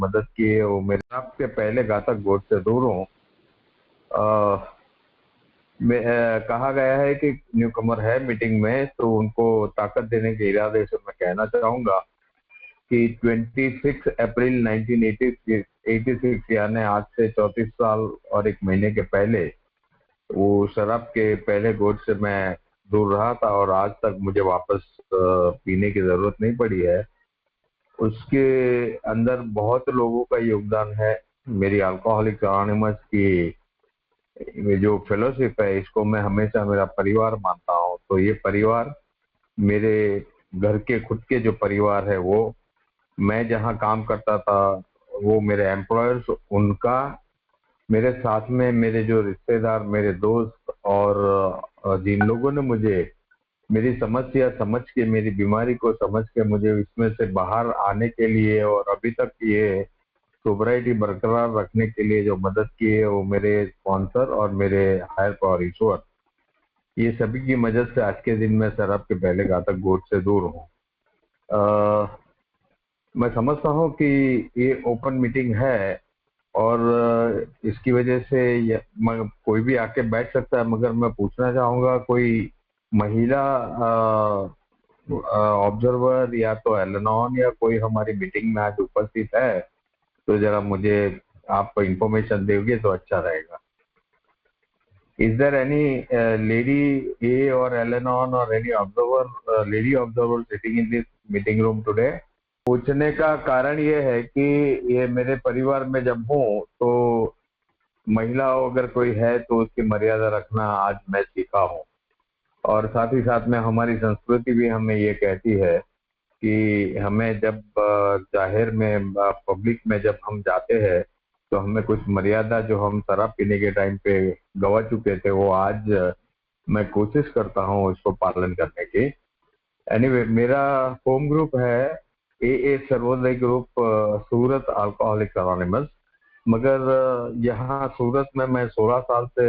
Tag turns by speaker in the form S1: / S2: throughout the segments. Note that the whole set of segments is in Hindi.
S1: मदद की है वो मेरे आपके पहले घातक गोट से दूर हूँ। कहा गया है कि न्यू कमर है मीटिंग में, तो उनको ताकत देने के इरादे से मैं कहना चाहूंगा कि 26 अप्रैल 1986 यानी आज से 34 साल और एक महीने के पहले वो शराब के पहले घोट से मैं दूर रहा था और आज तक मुझे वापस पीने की जरूरत नहीं पड़ी है। उसके अंदर बहुत लोगों का योगदान है। मेरी अल्कोहलिक्स अनोनिमस की ये जो फेलोशिप है, इसको मैं हमेशा मेरा परिवार मानता हूँ। तो ये परिवार मेरे घर के खुद के जो परिवार है, वो मैं जहाँ काम करता था वो मेरे एम्प्लॉयर्स उनका, मेरे साथ में मेरे जो रिश्तेदार, मेरे दोस्त और जिन लोगों ने मुझे मेरी समस्या समझ के, मेरी बीमारी को समझ के मुझे इसमें से बाहर आने के लिए और अभी तक ये सोबराइटी बरकरार रखने के लिए जो मदद की है, वो मेरे स्पॉन्सर और मेरे हायर पावर ईश्वर, ये सभी की मदद से आज के दिन में शराब के पहले घातक घोट से दूर हूँ। मैं समझता हूँ कि ये ओपन मीटिंग है और इसकी वजह से कोई भी आके बैठ सकता है, मगर मैं पूछना चाहूंगा कोई महिला ऑब्जर्वर या तो एलेनॉन या कोई हमारी मीटिंग में आज उपस्थित है, तो जरा मुझे आप इंफॉर्मेशन दोगे तो अच्छा रहेगा। इज देयर एनी लेडी ए और एलेनॉन और any observer, lady observer sitting in this meeting room today? पूछने का कारण ये है कि ये मेरे परिवार में जब हूँ तो महिला अगर कोई है तो उसकी मर्यादा रखना आज मैं सीखा हूँ। और साथ ही साथ में हमारी संस्कृति भी हमें ये कहती है कि हमें जब जाहिर में पब्लिक में जब हम जाते हैं तो हमें कुछ मर्यादा जो हम शराब पीने के टाइम पे गवा चुके थे, वो आज मैं कोशिश करता हूँ उसको पालन करने की। एनीवे, मेरा होम ग्रुप है ए सर्वोदय ग्रुप, सूरत अल्कोहलिक्स अनोनिमस। मगर यहाँ सूरत में मैं 16 साल से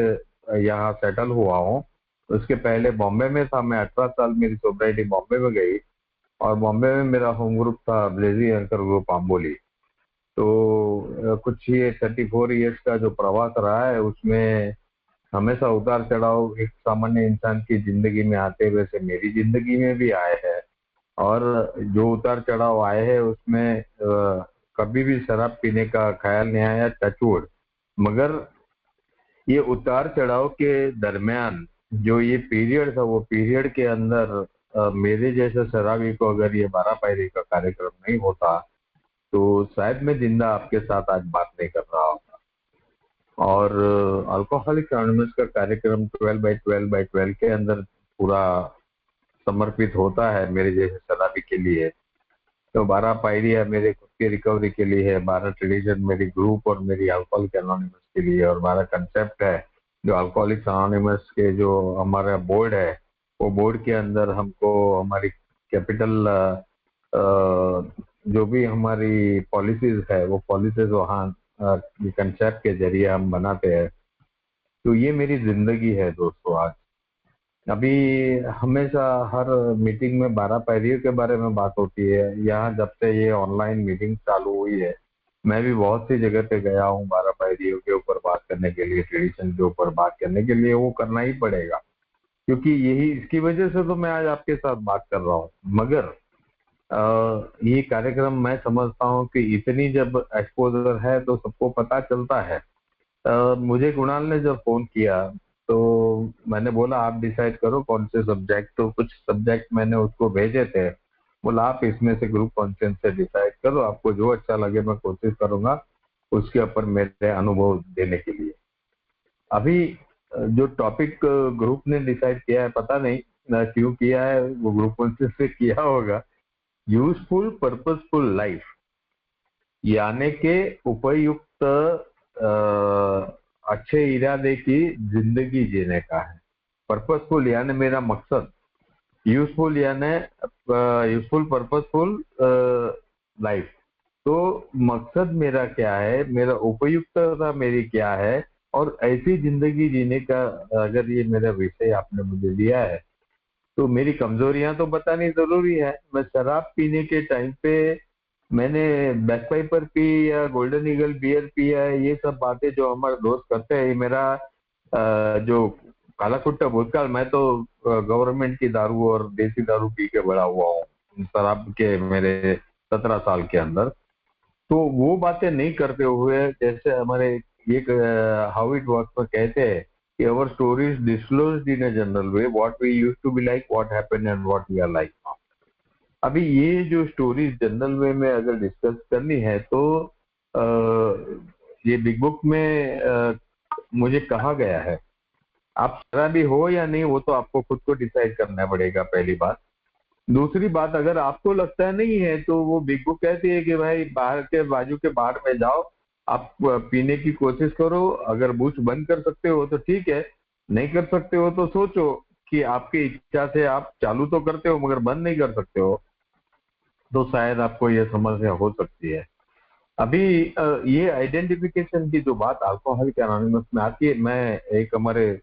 S1: यहाँ सेटल हुआ हूँ। उसके पहले बॉम्बे में था, मैं 18 साल मेरी सोसाइटी बॉम्बे में गई और बॉम्बे में मेरा होम ग्रुप था ब्लेजी एंकर ग्रुप आम्बोली। तो कुछ ये 34 ईयर्स का जो प्रवास रहा है, उसमें हमेशा उतार चढ़ाव एक सामान्य इंसान की जिंदगी में आते हुए से मेरी जिंदगी में भी आए हैं। और जो उतार चढ़ाव आए हैं उसमें कभी भी शराब पीने का ख्याल नहीं आया, टचवुड। मगर ये उतार चढ़ाव के दरमियान जो ये पीरियड था, वो पीरियड के अंदर मेरे जैसे शराबी को अगर ये 12 पायरी का कार्यक्रम नहीं होता तो शायद मैं जिंदा आपके साथ आज बात नहीं कर रहा होता। और अल्कोहलिक एनोनिमस का कार्यक्रम 12 बाई 12 के अंदर पूरा समर्पित होता है मेरे जैसे शराबी के लिए। तो 12 पायरिया मेरे खुद के रिकवरी के लिए है, 12 ट्रेडिशन मेरी ग्रुप और मेरी अल्कोहलिक एनोनिमस के लिए, और 12 कंसेप्ट है जो अल्कोहलिक्स एनोनिमस के जो हमारा बोर्ड है, वो बोर्ड के अंदर हमको हमारी कैपिटल जो भी हमारी पॉलिसीज है, वो पॉलिसीज वहाँ कंसेप्ट के जरिए हम बनाते हैं। तो ये मेरी जिंदगी है दोस्तों। आज अभी हमेशा हर मीटिंग में 12 पैरियों के बारे में बात होती है। यहाँ जब से ये ऑनलाइन मीटिंग चालू हुई है, मैं भी बहुत सी जगह पे गया हूँ 12 पैरियों के ऊपर बात करने के लिए, ट्रेडिशन के ऊपर बात करने के लिए। वो करना ही पड़ेगा क्योंकि यही इसकी वजह से तो मैं आज आपके साथ बात कर रहा हूँ। मगर ये कार्यक्रम मैं समझता हूँ कि इतनी जब एक्सपोजर है तो सबको पता चलता है। मुझे कुणाल ने जब फोन किया तो मैंने बोला आप डिसाइड करो कौन से सब्जेक्ट, तो कुछ सब्जेक्ट मैंने उसको भेजे थे। बोला आप इसमें से ग्रुप कॉन्फ्रेंस से डिसाइड करो, आपको जो अच्छा लगे मैं कोशिश करूंगा उसके ऊपर मेरे अनुभव देने के लिए। अभी जो टॉपिक ग्रुप ने डिसाइड किया है, पता नहीं क्यों किया है, वो ग्रुप कॉन्फ्रेंस से किया होगा। यूजफुल पर्पसफुल लाइफ, यानी के उपयुक्त अच्छे इरादे की जिंदगी जीने का है। पर्पसफुल यानी मेरा मकसद, यूजफुल यानी यूजफुल पर्पसफुल लाइफ। तो मकसद मेरा क्या है, मेरा उपयुक्तता मेरी क्या है, और ऐसी जिंदगी जीने का अगर ये मेरा विषय आपने मुझे दिया है, तो मेरी कमजोरियां तो बतानी जरूरी है। मैं शराब पीने के टाइम पे मैंने बैकपाइपर पी या गोल्डन ईगल बियर पिया है, ये सब बातें जो हमारे दोस्त करते हैं, ये मेरा जो काला कुट्टा भूतकाल, मैं तो गवर्नमेंट की दारू और देसी दारू पी के बड़ा हुआ हूँ शराब के मेरे 17 साल के अंदर। तो वो बातें नहीं करते हुए, जैसे हमारे एक हाउ इट वर्क में कहते हैं कि our stories disclosed in a general way, what we used to be like, what happened and what we are like now. अभी ये जो स्टोरीज जनरल वे में अगर डिस्कस करनी है तो आ, ये बिग बुक में मुझे कहा गया है। आप शराबी हो या नहीं वो तो आपको खुद को डिसाइड करना पड़ेगा, पहली बात। दूसरी बात, अगर आपको लगता है नहीं है तो वो बिग बुक कहती है कि भाई बाहर के बाजू के बार में जाओ, आप पीने की कोशिश करो, अगर बूथ बंद कर सकते हो तो ठीक है, नहीं कर सकते हो तो सोचो कि आपकी इच्छा से आप चालू तो करते हो मगर बंद नहीं कर सकते हो, तो शायद आपको ये समस्या हो सकती है। अभी ये आइडेंटिफिकेशन की जो बात अल्कोहलिक एनोनिमस में आती है, मैं एक हमारे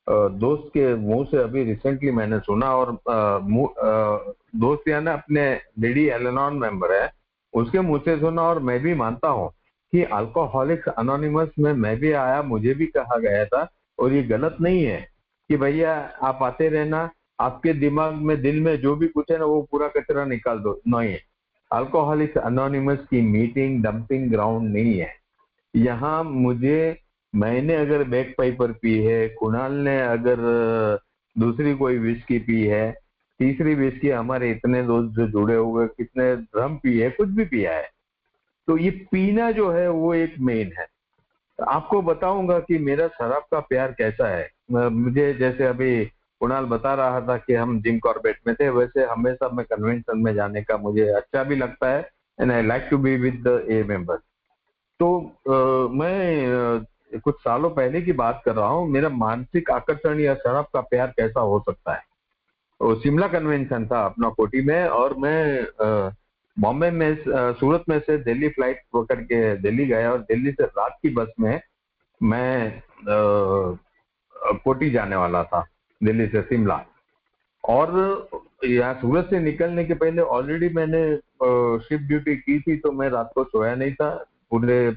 S1: दोस्त के मुंह से अभी रिसेंटली मैंने सुना, और दोस्त या ना अपने लेडी एलेनॉन मेंबर है, उसके मुंह से सुना, और मैं भी मानता हूँ कि अल्कोहलिक्स अनोनिमस में मैं भी आया, मुझे भी कहा गया था। और ये गलत नहीं है कि भैया आप आते रहना, आपके दिमाग में दिल में जो भी कुछ है ना वो पूरा कचरा निकाल दो, नहीं है। अल्कोहलिक्स अनोनिमस की मीटिंग डंपिंग ग्राउंड नहीं है। यहाँ मुझे, मैंने अगर बैक पाइपर पी है, कुणाल ने अगर दूसरी कोई विस्की पी है, तीसरी विस्की, हमारे इतने दोस्त जो जुड़े हुए कितने ड्रम पी है, कुछ भी पिया है, तो ये पीना जो है वो एक मेन है। आपको बताऊंगा कि मेरा शराब का प्यार कैसा है। मुझे जैसे अभी कुणाल बता रहा था कि हम जिम कॉर्बेट में थे, वैसे हमेशा मैं कन्वेंशन में जाने का मुझे अच्छा भी लगता है, and I like to be with the A member. तो मैं कुछ सालों पहले की बात कर रहा हूँ, मेरा मानसिक आकर्षण या शराब का प्यार कैसा हो सकता है। वो शिमला कन्वेंशन था अपना कोटी में, और मैं बॉम्बे में सूरत में से दिल्ली फ्लाइट पकड़ के दिल्ली गया, और दिल्ली से रात की बस में मैं कोटी जाने वाला था, दिल्ली से शिमला। और यहाँ सूरत से निकलने के पहले ऑलरेडी मैंने शिफ्ट ड्यूटी की थी, तो मैं रात को सोया नहीं था। पूरे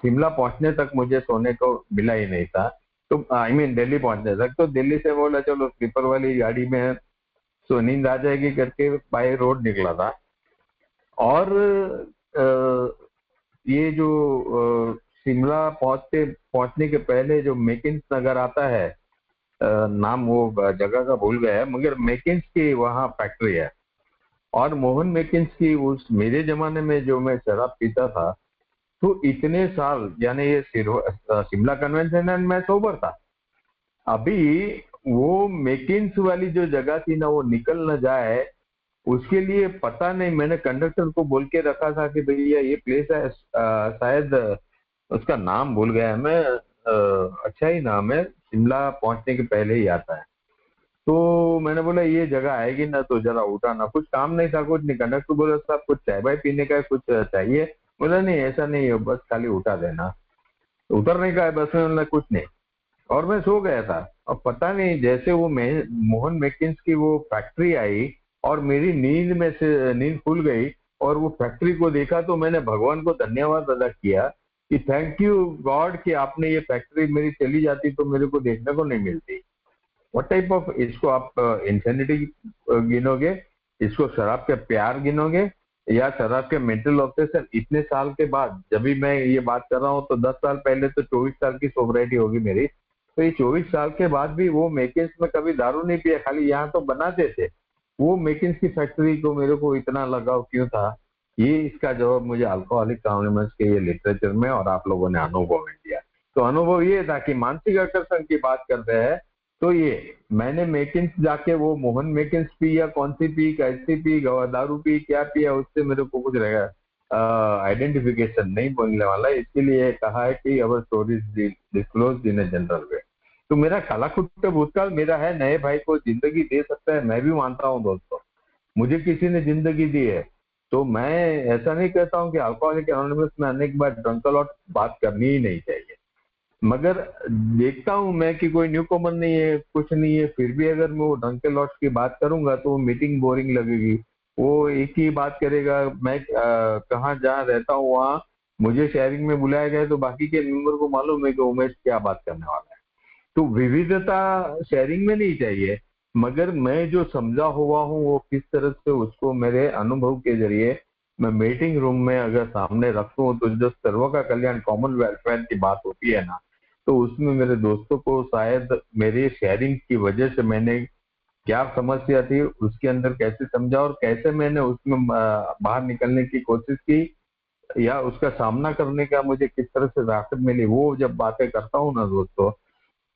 S1: शिमला पहुंचने तक मुझे सोने को मिला ही नहीं था। तो आई मीन दिल्ली पहुंचने तक, तो दिल्ली से बोला चलो स्लीपर वाली गाड़ी में सो नींद आ जाएगी करके बाय रोड निकला था। और ये जो शिमला पहुंचने के पहले जो मेकिन्स नगर आता है, नाम वो जगह का भूल गया है, मगर मेकिन्स की वहाँ फैक्ट्री है। और मोहन मेकिन्स की उस मेरे जमाने में जो मैं शराब पीता था, तो इतने साल, यानी ये शिमला कन्वेंशन एंड मैं सोबर था। अभी वो मेकिन्स वाली जो जगह थी ना, वो निकल न जाए उसके लिए पता नहीं, मैंने कंडक्टर को बोल के रखा था कि भैया ये प्लेस है, शायद उसका नाम भूल गया है मैं, अच्छा ही नाम है, शिमला पहुंचने के पहले ही आता है। तो मैंने बोला ये जगह आएगी ना, तो जरा उठाना, कुछ काम नहीं था, कुछ नहीं। कंडक्टर बोला साहब कुछ चाय बाय पीने का है, कुछ चाहिए? बोला नहीं ऐसा नहीं है, बस खाली उठा देना। तो उतरने का है बस में, बोला कुछ नहीं। और मैं सो गया था। अब पता नहीं जैसे वो मोहन मेकिन्स की वो फैक्ट्री आई, और मेरी नींद में से नींद खुल गई, और वो फैक्ट्री को देखा, तो मैंने भगवान को धन्यवाद अदा किया कि थैंक यू गॉड कि आपने ये फैक्ट्री, मेरी चली जाती तो मेरे को देखने को नहीं मिलती। व्हाट टाइप ऑफ, इसको आप इंसेनिटी गिनोगे, इसको शराब के प्यार गिनोगे, या शराब के मेंटल ऑब्सेशन? इतने साल के बाद जब भी मैं ये बात कर रहा हूँ, तो 10 साल पहले तो 24 साल की सोबराइटी होगी मेरी, तो ये 24 साल के बाद भी वो मेकिन्स में कभी दारू नहीं पिया, खाली यहाँ तो बनाते थे। वो मेकिन्स की फैक्ट्री को मेरे को इतना लगाव क्यों था? ये इसका जवाब मुझे अल्कोहलिक अनोनिमस के ये लिटरेचर में और आप लोगों ने अनुभव में दिया। तो अनुभव ये था कि मानसिक आकर्षण की बात करते हैं, तो ये मैंने मेकिन्स जाके वो मोहन मेकिन्स पी या कौन सी पी, कैसी पी, दारू पी, क्या पिया, उससे मेरे को कुछ रहेगा आइडेंटिफिकेशन नहीं बोलने वाला। इसके लिए कहा है कि our stories disclose in a general way. तो मेरा काला कुट्टा भूतकाल मेरा है, नए भाई को जिंदगी दे सकता है, मैं भी मानता हूँ दोस्तों, मुझे किसी ने जिंदगी दी है। तो मैं ऐसा नहीं कहता हूँ कि अल्कोहलिक एनोनिमस में अनेक बार ड्रंकलॉट बात करनी ही नहीं चाहिए, मगर देखता हूं मैं कि कोई न्यू कॉमन नहीं है, कुछ नहीं है, फिर भी अगर मैं वो ढंग के लॉट्स की बात करूंगा तो वो मीटिंग बोरिंग लगेगी। वो एक ही बात करेगा, मैं कहाँ जहाँ रहता हूँ वहाँ मुझे शेयरिंग में बुलाया गया तो बाकी के मेंबर को मालूम है कि उमेश क्या बात करने वाला है। तो विविधता शेयरिंग में नहीं चाहिए, मगर मैं जो समझा हुआ हूँ वो किस तरह से उसको मेरे अनुभव के जरिए मैं मीटिंग रूम में अगर सामने रखूं, तो जो सर्व का कल्याण कॉमन वेलफेयर की बात होती है ना, तो उसमें मेरे दोस्तों को शायद मेरी शेयरिंग की वजह से मैंने क्या समस्या थी उसके अंदर कैसे समझा और कैसे मैंने उसमें बाहर निकलने की कोशिश की या उसका सामना करने का मुझे किस तरह से ताकत मिली, वो जब बातें करता हूँ ना दोस्तों,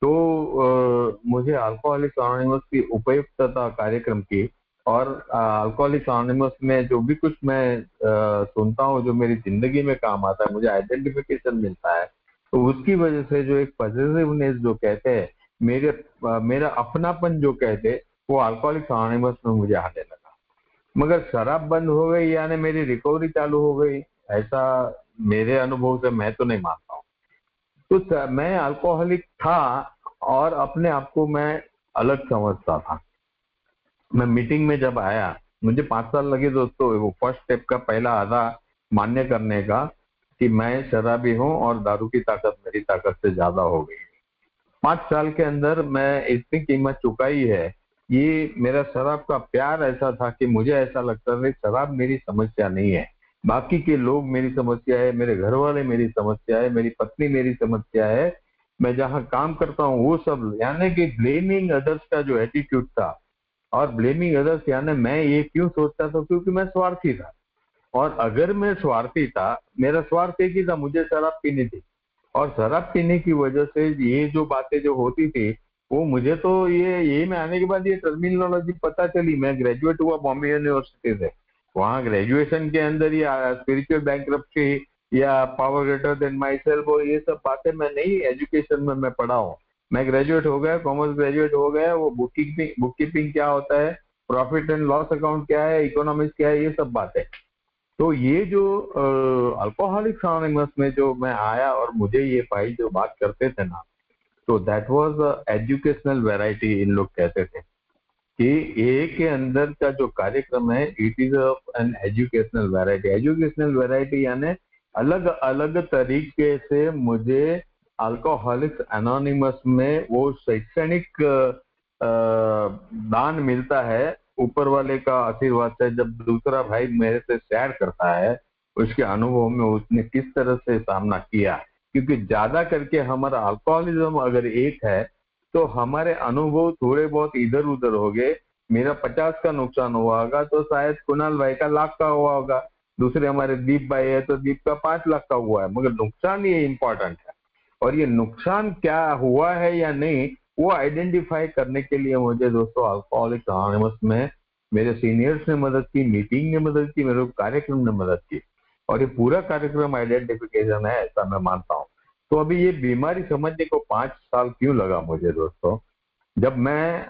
S1: तो मुझे अल्कोहलिक्स अनोनिमस की उपयुक्तता कार्यक्रम की और अल्कोहलिक्स अनोनिमस में जो भी कुछ मैं सुनता हूँ जो मेरी जिंदगी में काम आता है, मुझे आइडेंटिफिकेशन मिलता है, तो उसकी वजह से जो एक पॉजिटिवनेस जो कहते हैं, मेरा अपनापन जो कहते हैं, वो अल्कोहलिक्स अनोनिमस में मुझे आने लगा। मगर शराब बंद हो गई यानी मेरी रिकवरी चालू हो गई, ऐसा मेरे अनुभव से मैं तो नहीं मानता हूँ। तो मैं अल्कोहलिक था और अपने आप को मैं अलग समझता था। मैं मीटिंग में जब आया, मुझे 5 साल लगे दोस्तों वो फर्स्ट स्टेप का पहला आधा मान्य करने का कि मैं शराबी हूँ और दारू की ताकत मेरी ताकत से ज्यादा हो गई। 5 साल के अंदर मैं इतनी कीमत चुकाई है। ये मेरा शराब का प्यार ऐसा था कि मुझे ऐसा लगता था कि शराब मेरी समस्या नहीं है, बाकी के लोग मेरी समस्या है, मेरे घर वाले मेरी समस्या है, मेरी पत्नी मेरी समस्या है, मैं जहाँ काम करता हूँ वो सब, यानी कि ब्लेमिंग अदर्स का जो एटीट्यूड था। और ब्लेमिंग अदर्स यानी मैं ये क्यों सोचता था, क्योंकि मैं स्वार्थी था। और अगर मैं स्वार्थी था, मेरा स्वार्थ एक ही था, मुझे शराब पीनी थी। और शराब पीने की वजह से ये जो बातें जो होती थी, वो मुझे तो ये में आने के बाद ये टर्मिनोलॉजी पता चली। मैं ग्रेजुएट हुआ बॉम्बे यूनिवर्सिटी से, वहाँ ग्रेजुएशन के अंदर ये स्पिरिचुअल बैंक्रप्सी या power greater than my self और ये सब बातें मैं नहीं एजुकेशन में मैं पढ़ा हूँ। मैं ग्रेजुएट हो गया, कॉमर्स ग्रेजुएट हो गया, वो बुक कीपिंग क्या होता है, प्रॉफिट एंड लॉस अकाउंट क्या है, इकोनॉमिक्स क्या है, ये सब बातें। तो ये जो अल्कोहलिक्स अनोनिमस में जो मैं आया और मुझे ये भाई जो बात करते थे ना, तो दैट वाज एजुकेशनल वैरायटी। इन लोग कहते थे कि ए के अंदर का जो कार्यक्रम है it is an educational variety. Educational variety यानी अलग अलग तरीके से मुझे अल्कोहलिक्स एनोनिमस में वो शैक्षणिक दान मिलता है ऊपर वाले का आशीर्वाद से। जब दूसरा भाई मेरे से शेयर करता है उसके अनुभव में उसने किस तरह से सामना किया, क्योंकि ज्यादा करके हमारा अल्कोहलिज्म अगर एक है तो हमारे अनुभव थोड़े बहुत इधर उधर हो गए। मेरा 50 का नुकसान हुआ होगा तो शायद कुणाल भाई का लाख का हुआ होगा, दूसरे हमारे दीप भाई है तो दीप का 5 लाख का हुआ है, मगर नुकसान ये इंपॉर्टेंट है। और ये नुकसान क्या हुआ है या नहीं वो आइडेंटिफाई करने के लिए मुझे दोस्तों अल्कोहलिक्स अनोनिमस में मेरे सीनियर्स ने मदद की, मीटिंग ने मदद की, मेरे कार्यक्रम ने मदद की। और ये पूरा कार्यक्रम आइडेंटिफिकेशन है ऐसा मैं मानता हूँ। तो अभी ये बीमारी समझने को 5 साल क्यों लगा मुझे दोस्तों, जब मैं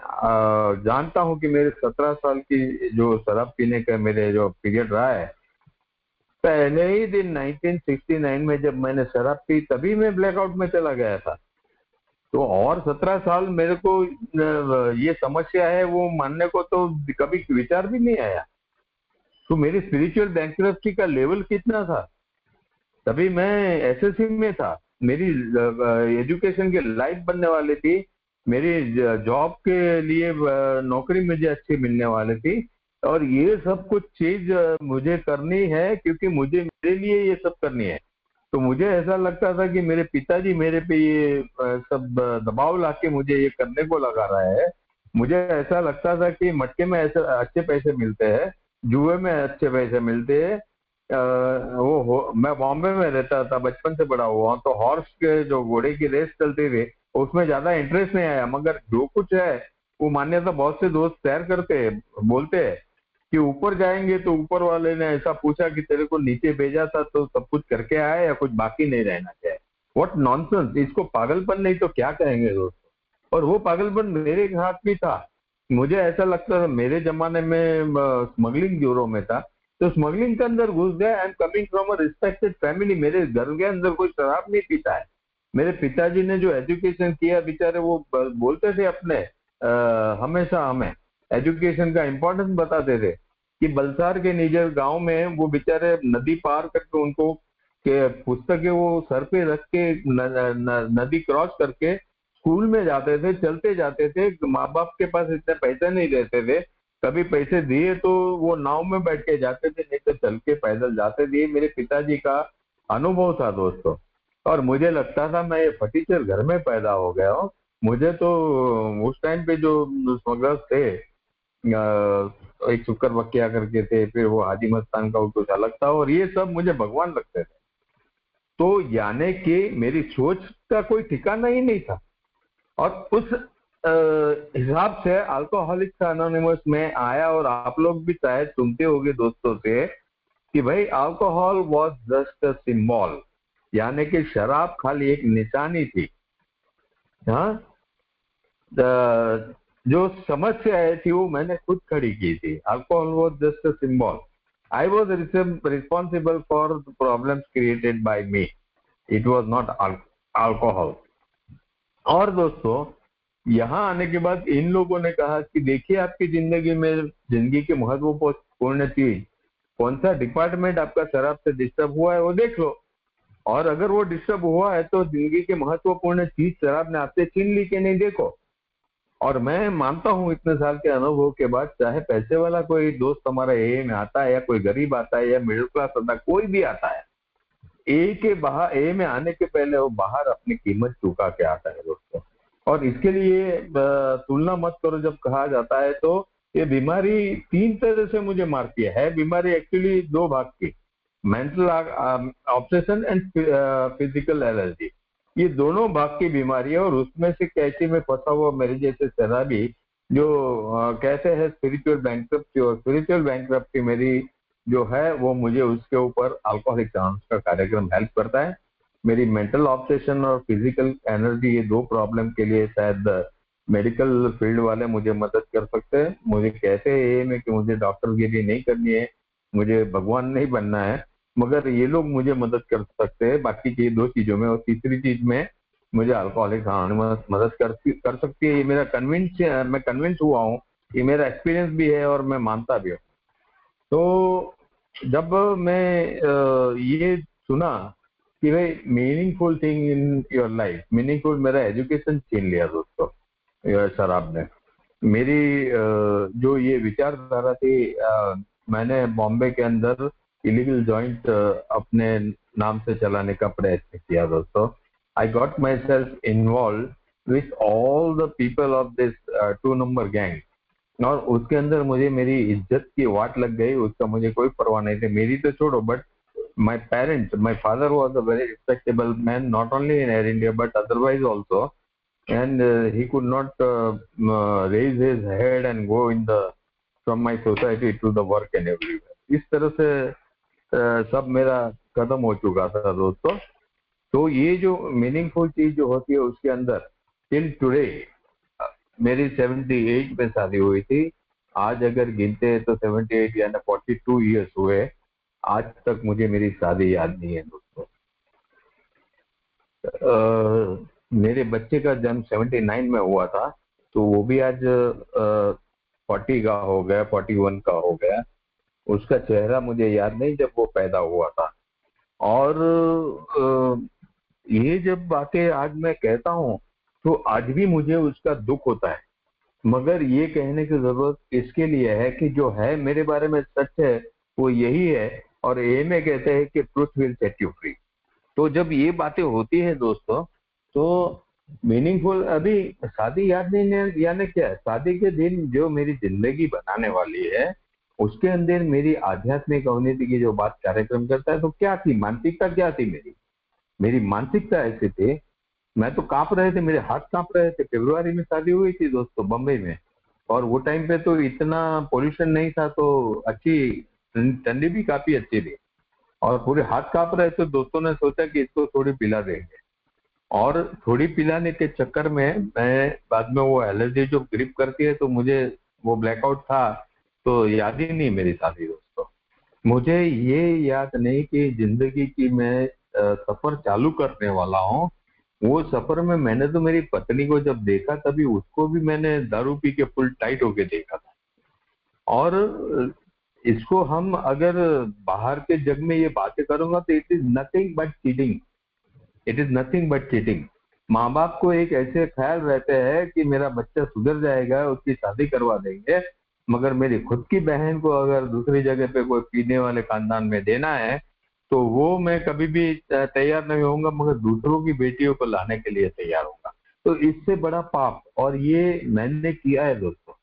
S1: जानता हूँ कि मेरे 17 साल की जो शराब पीने का मेरे जो पीरियड रहा है, पहले ही दिन 1969 में जब मैंने शराब पी तभी मैं ब्लैकआउट में चला गया था। तो और 17 साल मेरे को ये समस्या है वो मानने को तो कभी विचार भी नहीं आया। तो मेरी स्पिरिचुअल बैंक्रप्सी का लेवल कितना था, तभी मैं एसएससी में था, मेरी एजुकेशन की लाइफ बनने वाली थी, मेरी जॉब के लिए नौकरी मुझे अच्छी मिलने वाली थी। और ये सब कुछ चीज मुझे करनी है क्योंकि मुझे मेरे लिए ये सब करनी है। तो मुझे ऐसा लगता था कि मेरे पिताजी मेरे पे ये सब दबाव लाके मुझे ये करने को लगा रहा है। मुझे ऐसा लगता था कि मटके में ऐसे अच्छे पैसे मिलते हैं, जुए में अच्छे पैसे मिलते हैं। मैं बॉम्बे में रहता था, बचपन से बड़ा हुआ तो हॉर्स के जो घोड़े की रेस चलती थी उसमें ज्यादा इंटरेस्ट नहीं आया। मगर जो कुछ है वो मान्यता बहुत से दोस्त शेयर करते हैं, बोलते हैं कि ऊपर जाएंगे तो ऊपर वाले ने ऐसा पूछा कि तेरे को नीचे भेजा था तो सब कुछ करके आया या कुछ बाकी नहीं रहना चाहिए। व्हाट नॉनसेंस, इसको पागलपन नहीं तो क्या कहेंगे दोस्त। और वो पागलपन मेरे हाथ भी था। मुझे ऐसा लगता था मेरे जमाने में स्मगलिंग ब्यूरो में था, तो स्मगलिंग के अंदर घुस गया। I am coming from a respected family, मेरे घर के अंदर कोई शराब नहीं पीता है। मेरे पिताजी ने जो एजुकेशन किया बेचारे वो बोलते थे अपने हमेशा हमें एजुकेशन का इम्पोर्टेंस बताते थे। कि बलसार के निजर गांव में वो बेचारे नदी पार करके उनको के पुस्तकें वो सर पे रख के नदी क्रॉस करके स्कूल में जाते थे, चलते जाते थे। माँ बाप के पास इतने पैसे नहीं रहते थे, कभी पैसे दिए तो वो नाव में बैठ के जाते थे, नहीं तो चल के पैदल जाते थे। ये मेरे पिताजी का अनुभव था दोस्तों। और मुझे लगता था मैं ये फटीचर घर में पैदा हो गया हूँ। मुझे तो उस टाइम पे जो स्मगलर्स थे, एक शुक्र बकिया करके थे, फिर वो हाजी मस्तान का कुछ अलग था, और ये सब मुझे भगवान लगते थे। तो यानी कि मेरी सोच का कोई ठिकाना ही नहीं था। और उस हिसाब से अल्कोहलिक्स अनोनिमस में आया। और आप लोग भी शायद सुनते होंगे दोस्तों से कि भाई alcohol was just a symbol, यानी कि शराब खाली एक निशानी थी। हाँ, जो समस्या आई थी वो मैंने खुद खड़ी की थी। Alcohol was just a symbol, I was responsible for the problems created by me, it was not alcohol. और दोस्तों यहाँ आने के बाद इन लोगों ने कहा कि देखिए आपकी जिंदगी में, जिंदगी की महत्वपूर्ण चीज कौन सा डिपार्टमेंट आपका शराब से डिस्टर्ब हुआ है वो देख लो, और अगर वो डिस्टर्ब हुआ है तो जिंदगी की महत्वपूर्ण चीज शराब ने आपसे छीन ली कि नहीं देखो। और मैं मानता हूँ इतने साल के अनुभव के बाद, चाहे पैसे वाला कोई दोस्त हमारा ए में आता है, या कोई गरीब आता है, या मिडिल क्लास आता है, कोई भी आता है, ए में आने के पहले वो बाहर अपनी कीमत चुका के आता है दोस्तों। और इसके लिए तुलना मत करो जब कहा जाता है, तो ये बीमारी तीन तरह से मुझे मारती है। बीमारी एक्चुअली दो भाग की, mental obsession and physical allergy, ये दोनों भाग की बीमारी है। और उसमें से कैसे में फंसा हुआ मेरे जैसे शराबी जो कहते हैं स्पिरिचुअल बैंक्रप्सी, और स्पिरिचुअल बैंक्रप्सी मेरी जो है वो मुझे उसके ऊपर अल्कोहलिक्स अनोनिमस का कार्यक्रम हेल्प करता है। मेरी मेंटल ऑब्सेशन और फिजिकल एनर्जी, ये दो प्रॉब्लम के लिए शायद मेडिकल फील्ड वाले मुझे मदद कर सकते हैं। मुझे कहते हैं ये में कि मुझे डॉक्टरगिरी नहीं करनी है, मुझे भगवान नहीं बनना है, मगर ये लोग मुझे मदद कर सकते हैं बाकी की दो चीजों में। और तीसरी चीज में मुझे अल्कोहलिक्स अनोनिमस मदद कर सकती है। ये मेरा मैं कन्विंस हुआ हूँ, ये मेरा एक्सपीरियंस भी है और मैं मानता भी हूँ। तो जब मैं ये सुना कि भाई meaningful thing in your life, meaningful मेरा एजुकेशन छीन लिया दोस्तों शराब ने। मेरी जो ये विचारधारा थी, मैंने बॉम्बे के अंदर इलीगल जॉइंट अपने नाम से चलाने का प्रयत्न किया दोस्तों। I got my self involve with all the people of this 2 number gang, और उसके अंदर मुझे मेरी इज्जत की वाट लग गई। उसका मुझे कोई परवाह नहीं थी, मेरी तो छोड़ो, but my father was a very respectable man, not only in Air India but otherwise also, and he could not raise his head and go in the from my society to the work and everywhere. इस तरह से सब मेरा खत्म हो चुका था दोस्तों। तो ये जो मीनिंगफुल चीज जो होती है उसके अंदर, टिल टुडे मेरी 78 में शादी हुई थी। आज अगर गिनते हैं तो 78 यानी 42 ईयर्स हुए, आज तक मुझे मेरी शादी याद नहीं है दोस्तों। मेरे बच्चे का जन्म 79 में हुआ था, तो वो भी आज 40 का हो गया, 41 का हो गया। उसका चेहरा मुझे याद नहीं जब वो पैदा हुआ था। और ये जब बातें आज मैं कहता हूँ तो आज भी मुझे उसका दुख होता है, मगर ये कहने की जरूरत इसके लिए है कि जो है मेरे बारे में सच है वो यही है। और ये में कहते हैं कि truth will set you free. तो जब ये बातें होती है दोस्तों, तो मीनिंगफुल, अभी शादी याद नहीं है यानी क्या, शादी के दिन जो मेरी जिंदगी बनाने वाली है उसके अंदर मेरी आध्यात्मिक अवनीति की जो बात कार्यक्रम करता है, तो क्या थी मानसिकता, क्या थी मेरी मेरी मानसिकता ऐसी थी, मैं तो कांप रहे थे, मेरे हाथ कांप रहे थे। फरवरी में शादी हुई थी दोस्तों बम्बई में, और वो टाइम पे तो इतना पोल्यूशन नहीं था, तो अच्छी ठंडी भी काफी अच्छी थी, और पूरे हाथ कांप रहे थे। दोस्तों ने सोचा कि इसको थोड़ी पिला देंगे, और थोड़ी पिलाने के चक्कर में मैं बाद में वो एलर्जी जो ग्रिप करती है, तो मुझे वो ब्लैकआउट था, तो याद ही नहीं मेरी शादी दोस्तों। मुझे ये याद नहीं कि जिंदगी की मैं सफर चालू करने वाला हूँ। वो सफर में मैंने तो मेरी पत्नी को जब देखा तभी उसको भी मैंने दारू पी के फुल टाइट होके देखा था। और इसको हम अगर बाहर के जग में ये बातें करूंगा तो it is nothing but cheating, it is nothing but cheating. माँ बाप को एक ऐसे ख्याल रहते हैं कि मेरा बच्चा सुधर जाएगा, उसकी शादी करवा देंगे, मगर मेरी खुद की बहन को अगर दूसरी जगह पे कोई पीने वाले खानदान में देना है तो वो मैं कभी भी तैयार नहीं होऊंगा, मगर दूसरों की बेटियों को लाने के लिए तैयार होगा। तो इससे बड़ा पाप, और ये मैंने किया है दोस्तों।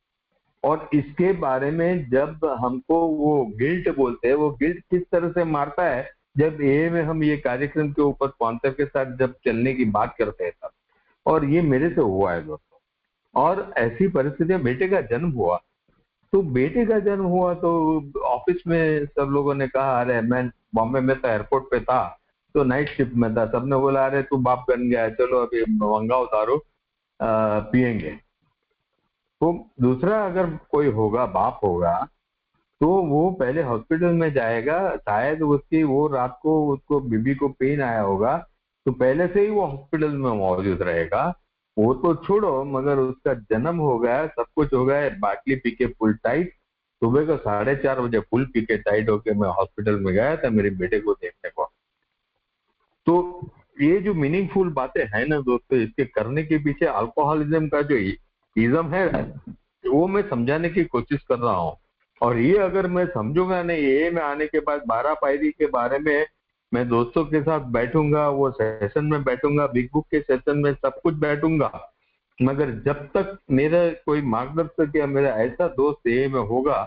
S1: और इसके बारे में जब हमको वो गिल्ट बोलते हैं, वो गिल्ट किस तरह से मारता है, जब ए में हम ये कार्यक्रम के ऊपर कॉन्सेप्ट के साथ जब चलने की बात करते हैं तब। और ये मेरे से हुआ है दोस्तों। और ऐसी परिस्थिति में बेटे का जन्म हुआ, तो बेटे का जन्म हुआ तो ऑफिस में सब लोगों ने कहा, अरे मैं बॉम्बे में था, एयरपोर्ट पे था, तो नाइट शिफ्ट में था, सबने बोला अरे तू बाप बन गया है, चलो अभी मंगाओ दारू पियेंगे। तो दूसरा अगर कोई होगा, बाप होगा, तो वो पहले हॉस्पिटल में जाएगा, शायद उसकी वो रात को उसको बीबी को पेन आया होगा, तो पहले से ही वो हॉस्पिटल में मौजूद रहेगा। वो तो छोड़ो, मगर उसका जन्म हो गया, सब कुछ हो गया, बाटली पी के फुल टाइट, सुबह को 4:30 बजे फुल पी के टाइट होके मैं हॉस्पिटल में गया था मेरे बेटे को देखने को। तो ये जो मीनिंगफुल बातें हैं ना दोस्तों, इसके करने के पीछे अल्कोहलिज्म का जो इज्म है वो मैं समझाने की कोशिश कर रहा हूँ। और ये अगर मैं समझूंगा नहीं, ये में आने के बाद 12 पायरी के बारे में मैं दोस्तों के साथ बैठूंगा, वो सेशन में बैठूंगा, बिग बुक के सेशन में सब कुछ बैठूंगा, मगर जब तक मेरा कोई मार्गदर्शक या मेरा ऐसा दोस्त ये में होगा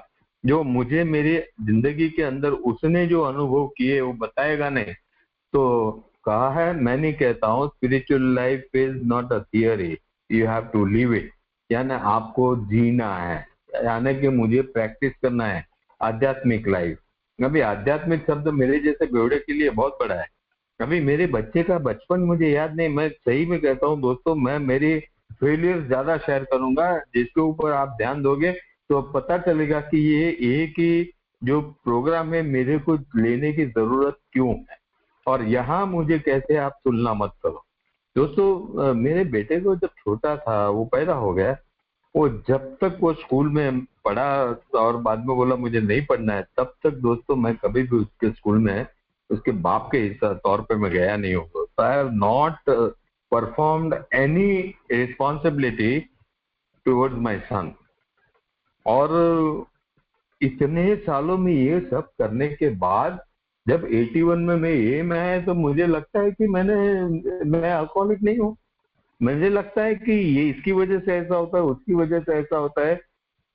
S1: जो मुझे मेरी जिंदगी के अंदर उसने जो अनुभव किए वो बताएगा नहीं, तो कहा है, मैं नहीं कहता हूँ spiritual life is not a theory, you have to live it. यानी आपको जीना है, यानी कि मुझे प्रैक्टिस करना है आध्यात्मिक लाइफ। अभी आध्यात्मिक शब्द मेरे जैसे बेवड़े के लिए बहुत बड़ा है। अभी मेरे बच्चे का बचपन मुझे याद नहीं, मैं सही में कहता हूँ दोस्तों, मैं मेरी फेलियर ज्यादा शेयर करूंगा, जिसके ऊपर आप ध्यान दोगे तो पता चलेगा कि ये एक ही जो प्रोग्राम है मेरे को लेने की जरूरत क्यों है, और यहाँ मुझे कैसे आप तुलना मत करो। दोस्तों मेरे बेटे को जब छोटा था, वो पैदा हो गया, वो जब तक वो स्कूल में पढ़ा और बाद में बोला मुझे नहीं पढ़ना है, तब तक दोस्तों मैं कभी भी उसके स्कूल में उसके बाप के हिस्सा तौर पे मैं गया नहीं हूँ। I have not performed any responsibility towards my son. और इतने सालों में ये सब करने के बाद जब 81 में मैं ये में आया, तो मुझे लगता है कि मैं अल्कोहलिक नहीं हूँ। मुझे लगता है कि ये इसकी वजह से ऐसा होता है, उसकी वजह से ऐसा होता है।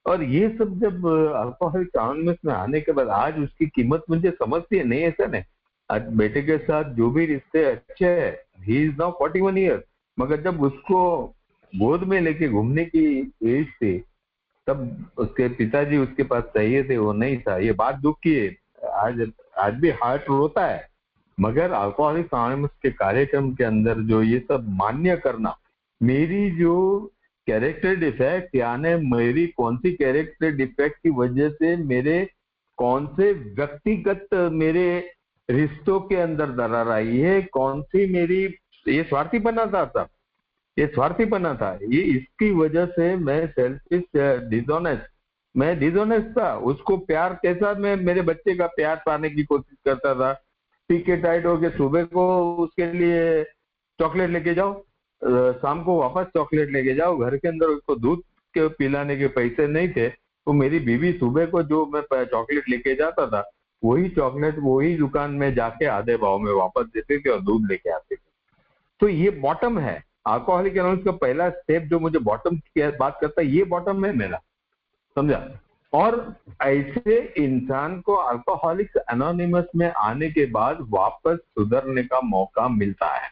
S1: और ये सब जब अल्कोहलिक अनोनिमस में आने के बाद आज उसकी कीमत मुझे समझती है, नहीं ऐसा नहीं। आज बेटे के साथ जो भी रिश्ते अच्छे है, ही इज नाउ 41 ईयर, मगर जब उसको गोद में लेके घूमने की एज थी, तब उसके पिताजी उसके पास चाहिए थे, वो नहीं था। ये बात दुख की है, आज आज भी हार्ट रोता है। मगर अल्कोहलिक अनोनिमस के कार्यक्रम के अंदर जो ये सब मान्य करना, मेरी जो कैरेक्टर डिफेक्ट, यानी मेरी कौन सी कैरेक्टर डिफेक्ट की वजह से मेरे कौन से व्यक्तिगत मेरे रिश्तों के अंदर दरार आई है, कौन सी मेरी ये स्वार्थीपना था सब, ये स्वार्थीपना था, ये इसकी वजह से मैं सेल्फिश डिसऑनेस्ट, मैं डिसऑनेस्ट था। उसको प्यार कैसा, मैं मेरे बच्चे का प्यार पाने की कोशिश करता था, पी के टाइट हो के सुबह को उसके लिए चॉकलेट लेके जाओ, शाम को वापस चॉकलेट लेके जाओ, घर के अंदर उसको दूध के पिलाने के पैसे नहीं थे, तो मेरी बीवी सुबह को जो मैं चॉकलेट लेके जाता था, वही चॉकलेट वही दुकान में जाके आधे भाव में वापस देते थे और दूध लेके आते थे। तो ये बॉटम है अल्कोहलिक एनोनिमस का पहला स्टेप, जो मुझे बॉटम की बात करता है, ये बॉटम है मेरा, समझा। और ऐसे इंसान को अल्कोहलिक एनोनिमस में आने के बाद वापस सुधरने का मौका मिलता है।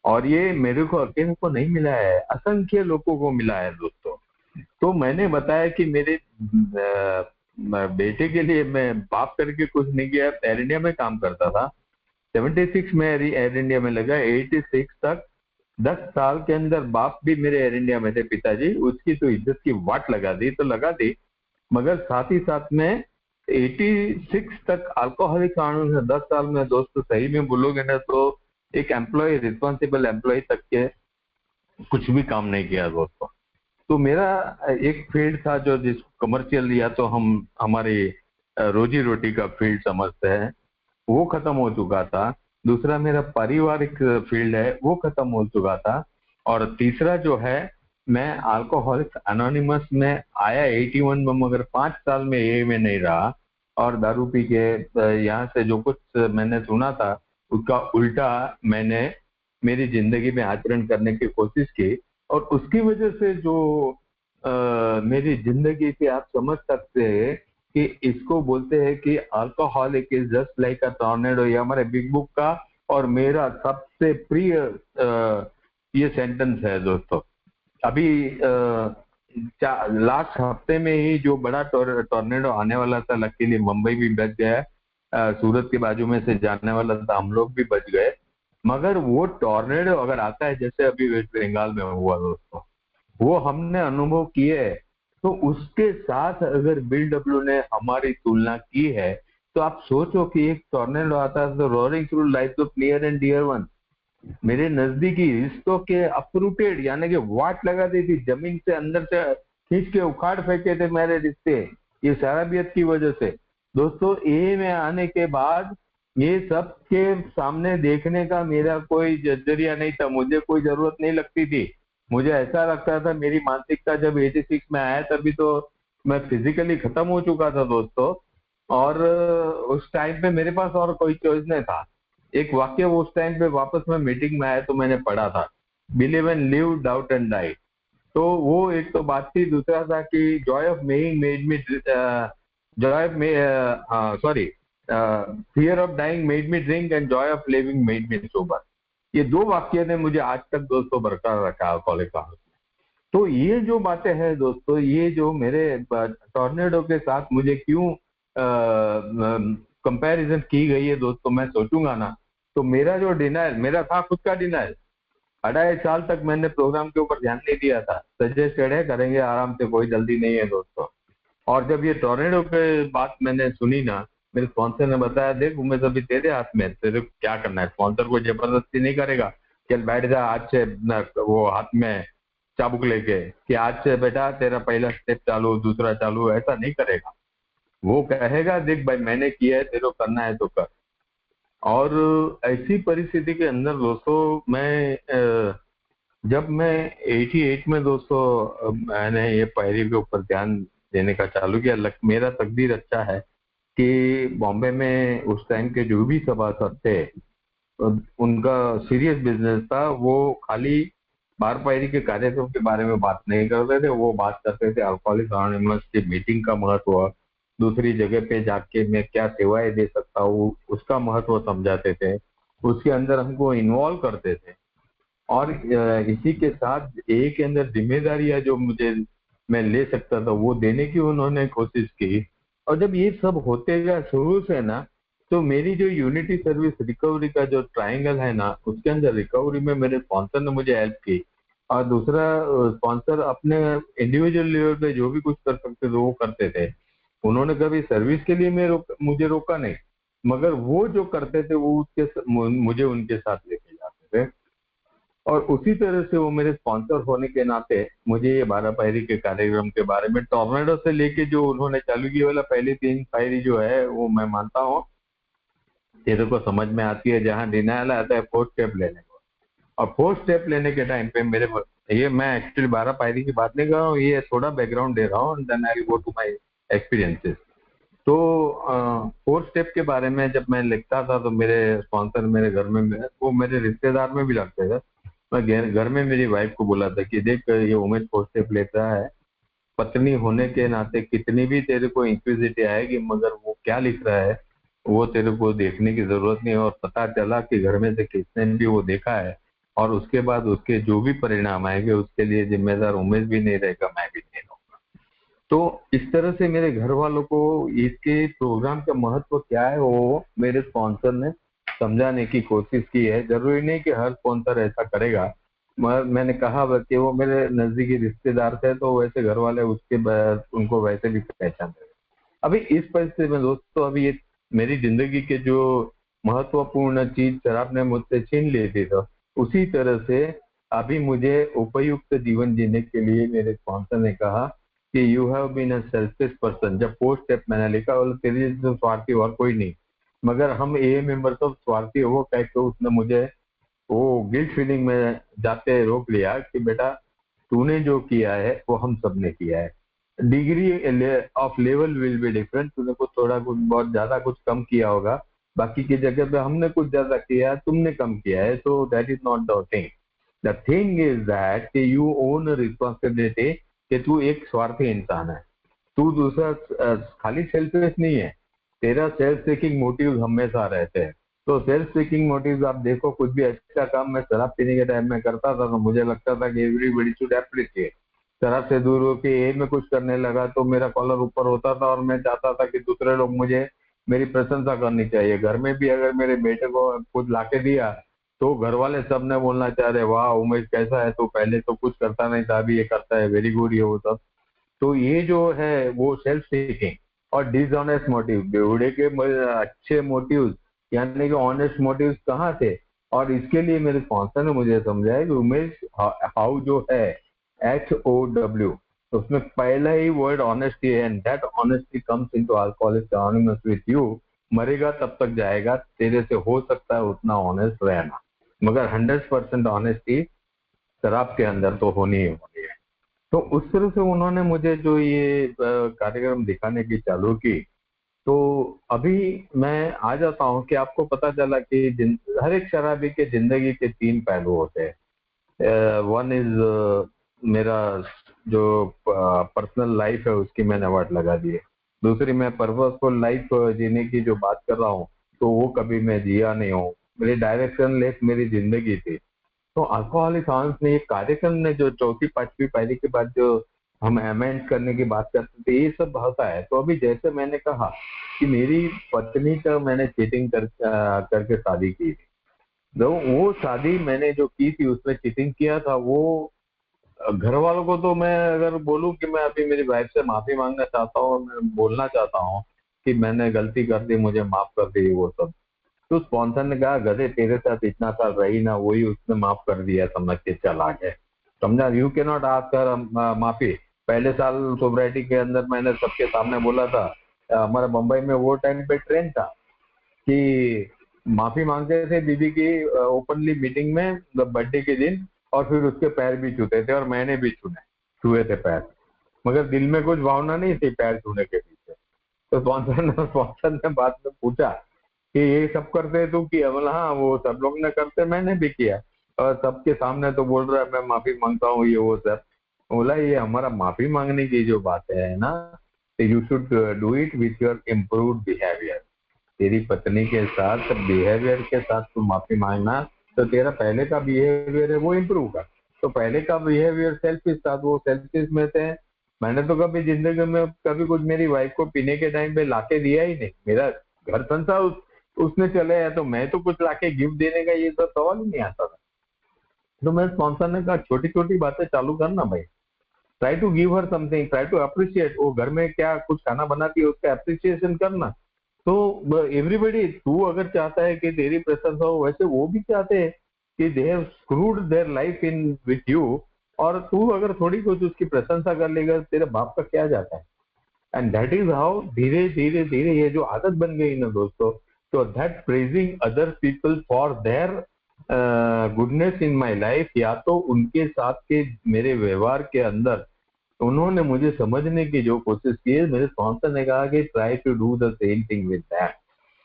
S1: और ये मेरे को अकेले को नहीं मिला है, असंख्य लोगों को मिला है दोस्तों। तो मैंने बताया कि मेरे बेटे के लिए मैं बाप करके कुछ नहीं किया, एयर इंडिया में काम करता था। 76 में एयर इंडिया में लगा, 86 तक 10 साल के अंदर बाप भी मेरे एयर इंडिया में थे, पिताजी, उसकी तो इज्जत की वाट लगा दी तो लगा दी, मगर साथ ही साथ में 86 तक अल्कोहलिक कानून है। 10 साल में दोस्तों सही में बोलोगे ना तो एक एम्प्लॉय, रिस्पॉन्सिबल एम्प्लॉय तक के कुछ भी काम नहीं किया दोस्तों। तो मेरा एक फील्ड था जो जिसको कमर्शियल, या तो हम हमारी रोजी रोटी का फील्ड समझते हैं, वो खत्म हो चुका था। दूसरा मेरा पारिवारिक फील्ड है, वो खत्म हो चुका था। और तीसरा जो है, मैं अल्कोहलिक्स एनोनिमस में आया 81 में, मगर 5 साल में ये में नहीं रहा। और दारू पी के यहाँ से जो कुछ मैंने सुना था उसका उल्टा मैंने मेरी जिंदगी में आचरण करने की कोशिश की। और उसकी वजह से जो मेरी जिंदगी से आप समझ सकते हैं कि इसको बोलते हैं कि alcoholic is just like a tornado. ये हमारे बिग बुक का और मेरा सबसे प्रिय ये सेंटेंस है दोस्तों। अभी लास्ट हफ्ते में ही जो बड़ा टॉर्नेडो आने वाला था, लकीली मुंबई भी बच गया। सूरत के बाजू में से जाने वाला था, हम लोग भी बच गए। मगर वो टॉर्नेडो अगर आता है जैसे अभी वेस्ट बंगाल में हुआ दोस्तों, वो हमने अनुभव किए है। तो उसके साथ अगर बिल डब्ल्यू ने हमारी तुलना की है, तो आप सोचो कि एक टॉर्नेडो आता है तो roaring through life of near and dear one, मेरे नजदीकी रिश्तों के अपरूटेड यानी कि वाट लगा दी थी, जमीन से अंदर से खींच के उखाड़ फेंके थे मेरे रिश्ते, ये शराबियत की वजह से। दोस्तों ए में आने के बाद ये सब के सामने देखने का मेरा कोई जरिया नहीं था, मुझे कोई जरूरत नहीं लगती थी। मुझे ऐसा लगता था, मेरी मानसिकता जब 86 में आया तभी तो मैं फिजिकली खत्म हो चुका था दोस्तों। और उस टाइम पे मेरे पास और कोई चॉइस नहीं था। एक वाक्य वो उस टाइम पे वापस में मीटिंग में आया तो मैंने पढ़ा था, believe and live doubt and die. तो वो एक तो बात थी। दूसरा था कि joy of making made me joy of sorry fear of dying made me drink and joy of living made me sober. ये दो वाक्य ने मुझे आज तक दोस्तों बरकरार रखा कॉलेज का। तो ये जो बातें हैं दोस्तों, ये जो मेरे टॉर्नेडो के साथ मुझे क्यों कंपैरिजन की गई है दोस्तों, मैं सोचूंगा ना तो मेरा जो डिनाइल मेरा था, खुद का डिनाइल। 2.5 साल तक मैंने प्रोग्राम के ऊपर ध्यान नहीं दिया था, सजेस्टेड है करेंगे आराम से, कोई जल्दी नहीं है दोस्तों। और जब ये टोर्नेडो के बात मैंने सुनी ना, मेरे स्पॉन्सर ने बताया देख उमेश अभी तेरे हाथ में, तेरे को क्या करना है। स्पॉन्सर को जबरदस्ती नहीं करेगा, चल बैठ जा आज से वो हाथ में चाबुक लेके कि आज से बेटा तेरा पहला स्टेप चालू, दूसरा चालू, ऐसा नहीं करेगा। वो कहेगा देख भाई मैंने किया है, तेरे को करना है तो कर। और ऐसी परिस्थिति के अंदर दोस्तों जब मैं 88 में दोस्तों मैंने ये पहली के ऊपर ध्यान देने का चालू किया। मेरा तकदीर अच्छा है कि बॉम्बे में उस टाइम के जो भी सभासद थे उनका सीरियस बिजनेस था। वो खाली बार पायरी के कार्यक्रम के बारे में बात नहीं करते थे, वो बात करते थे अल्कोहलिक्स एनोनिमस की मीटिंग का महत्व, दूसरी जगह पे जाके मैं क्या सेवाएं दे सकता हूँ उसका महत्व समझाते थे, उसके अंदर हमको इन्वॉल्व करते थे। और इसी के साथ एक के अंदर जिम्मेदारियां जो मुझे मैं ले सकता था वो देने की उन्होंने कोशिश की। और जब ये सब होते गया शुरू से ना, तो मेरी जो यूनिटी सर्विस रिकवरी का जो ट्रायंगल है ना, उसके अंदर रिकवरी में मेरे स्पॉन्सर ने मुझे हेल्प की। और दूसरा स्पॉन्सर अपने इंडिविजुअल लेवल पे जो भी कुछ कर सकते थे वो करते थे। उन्होंने कभी सर्विस के लिए मुझे रोका नहीं, मगर वो जो करते थे वो मुझे उनके साथ लेके जाते थे। और उसी तरह से वो मेरे स्पॉन्सर होने के नाते मुझे ये 12 पायरी के कार्यक्रम के बारे में टॉर्नेडो से लेके जो उन्होंने चालू किया वाला पहली 3 पायरी जो है वो मैं मानता हूँ तेरे को समझ में आती है। जहाँ डिनायल आता है 4th स्टेप लेने को, और 4th स्टेप लेने के टाइम पे ये मैं एक्चुअली 12 पायरी की बात नहीं कर रहा हूँ, ये थोड़ा बैकग्राउंड दे रहा हूँ, then I go to my experiences. तो 4th स्टेप के बारे में जब मैं लिखता था तो मेरे स्पॉन्सर मेरे घर में वो मेरे रिश्तेदार में भी लगते थे। मैं घर में मेरी वाइफ को बोला था कि देख ये उमेश 4th स्टेप लेता है, पत्नी होने के नाते कितनी भी तेरे को इंक्विजिटी आएगी मगर वो क्या लिख रहा है वो तेरे को देखने की जरूरत नहीं है। और पता चला कि घर में से किसने भी वो देखा है और उसके बाद उसके जो भी परिणाम आएंगे उसके लिए जिम्मेदार उमेश भी नहीं रहेगा, मैं भी नहीं रहूंगा। तो इस तरह से मेरे घर वालों को इसके प्रोग्राम का महत्व क्या है वो मेरे स्पॉन्सर ने समझाने की कोशिश की है। जरूरी नहीं कि हर स्पॉन्सर ऐसा करेगा, मगर मैंने कहा कि वो मेरे नजदीकी रिश्तेदार थे तो वैसे घर वाले उनको वैसे भी पहचानते थे। अभी इस परिस्थिति में दोस्तों, अभी ये मेरी जिंदगी के जो महत्वपूर्ण चीज शराब ने मुझसे छीन ली थी, तो उसी तरह से अभी मुझे उपयुक्त जीवन जीने के लिए मेरे स्पॉन्सर ने कहा कि you have been a selfish person. जब पोस्ट स्टेप मैंने लिखा, बोला तेरे जैसे स्वार्थी और कोई नहीं, मगर हम ए मेंबर तो स्वार्थी हो कह के उसने मुझे वो गिल्ट फीलिंग में जाते रोक लिया कि बेटा तूने जो किया है वो हम सब ने किया है। Degree of level will be different, तूने कुछ थोड़ा कुछ बहुत ज्यादा कुछ कम किया होगा, बाकी की जगह पे हमने कुछ ज्यादा किया है, तुमने कम किया है, so that is not the thing. The thing is that you own responsibility कि तू एक स्वार्थी इंसान है, तू दूसरा खाली सेल्फिश नहीं है, तेरा सेल्फ सीकिंग मोटिव हमेशा रहते हैं। तो सेल्फ सीकिंग मोटिव आप देखो, कुछ भी अच्छा काम मैं शराब पीने के टाइम में करता था तो मुझे लगता था कि एवरीबडी शुड अप्रिशिएट। शराब से दूर होकर ये में कुछ करने लगा तो मेरा कॉलर ऊपर होता था और मैं चाहता था कि दूसरे लोग मुझे मेरी प्रशंसा करनी चाहिए। घर में भी अगर मेरे बेटे को कुछ लाके दिया तो घर वाले सब ने बोलना चाह रहे, वाह उमेश कैसा है, तो पहले तो कुछ करता नहीं था अभी ये करता है, वेरी गुड ये वो सब। तो ये जो है वो सेल्फ सीकिंग और डिसऑनेस्ट मोटिव, बेहुड़े के अच्छे मोटिव यानी कि ऑनेस्ट मोटिव कहाँ थे। और इसके लिए मेरे स्पॉन्सर ने मुझे समझाया कि उमेश हाउ जो है HOW, उसमें पहला ही वर्ड ऑनेस्टी है, and that honesty comes into alcoholics anonymous with you. मरेगा तब तक जाएगा, तेरे से हो सकता है उतना ऑनेस्ट रहना, मगर 100% ऑनेस्टी शराब के अंदर तो होनी ही होनी है। तो उस तरह से उन्होंने मुझे जो ये कार्यक्रम दिखाने की चालू की। तो अभी मैं आ जाता हूँ कि आपको पता चला कि हर एक शराबी के जिंदगी के 3 पहलू होते हैं। वन इज मेरा जो पर्सनल लाइफ है उसकी मैंने वर्ड लगा दी है। दूसरी मैं पर्पसफुल लाइफ जीने की जो बात कर रहा हूँ तो वो कभी मैं जिया नहीं हूँ, मेरी डायरेक्शन लेस मेरी जिंदगी थी। तो अल्कोहलिक अनोनिमस ने एक कार्यक्रम ने जो चौथी पांचवी पारी के बाद जो हम अमेंड करने की बात करते थे ये सब होता है। तो अभी जैसे मैंने कहा कि मेरी पत्नी का मैंने चीटिंग करके शादी की थी, तो वो शादी मैंने जो की थी उसमें चीटिंग किया था। वो घर वालों को तो मैं अगर बोलूं कि मैं अभी मेरी वाइफ से माफी मांगना चाहता हूँ, मैं बोलना चाहता हूँ कि मैंने गलती कर दी, मुझे माफ कर दी वो सब, तो स्पॉन्सर ने कहा गधे तेरे साथ इतना साल रही ना, वही उसने माफ कर दिया समझ के चला गया। समझा, यू के नॉट आस्क कर माफी। पहले साल सोसाइटी के अंदर मैंने सबके सामने बोला था, हमारा मुंबई में वो टाइम पे ट्रेंड था कि माफी मांगते थे बीबी की ओपनली मीटिंग में बर्थडे के दिन, और फिर उसके पैर भी छूते थे और मैंने भी छुए थे पैर, मगर दिल में कुछ भावना नहीं थी पैर छूने के पीछे। तो स्पॉन्सर ने बाद में पूछा कि ये सब करते तू किया, बोला हाँ वो सब लोग ने करते मैंने भी किया, और सबके सामने तो बोल रहा है मैं माफी मांगता हूँ ये वो सब। बोला ये हमारा माफी मांगने की जो बात है ना, you should do it with your improved behaviour. तेरी पत्नी के साथ बिहेवियर के साथ तू माफी मांगना तो तेरा पहले का बिहेवियर है वो इम्प्रूव कर। तो पहले का बिहेवियर सेल्फिश था, वो सेल्फिश में थे। मैंने तो कभी जिंदगी में कभी कुछ मेरी वाइफ को पीने के टाइम पे लाके दिया ही नहीं, मेरा घर संसार उसने चले है तो मैं तो कुछ लाके गिफ्ट देने का ये तो सवाल ही नहीं आता था। तो मैं स्पॉन्सर ने कहा छोटी छोटी बातें चालू करना भाई, try to give her something, try to appreciate, वो घर में क्या कुछ खाना बनाती है उसका अप्रिसिएशन करना। तो एवरीबडी, तू अगर चाहता है कि तेरी प्रशंसा हो, वैसे वो भी चाहते हैं कि they have screwed their life in with you, और तू अगर थोड़ी कुछ उसकी प्रशंसा कर लेगा तेरे बाप का क्या जाता है। एंड दैट इज हाउ धीरे धीरे धीरे ये जो आदत बन गई ना दोस्तों, तो that praising other people for their goodness in my life, या तो उनके साथ के मेरे व्यवहार के अंदर उन्होंने मुझे समझने की जो कोशिश की है, मेरे स्पॉन्सर ने कहा कि try to do the same thing with that.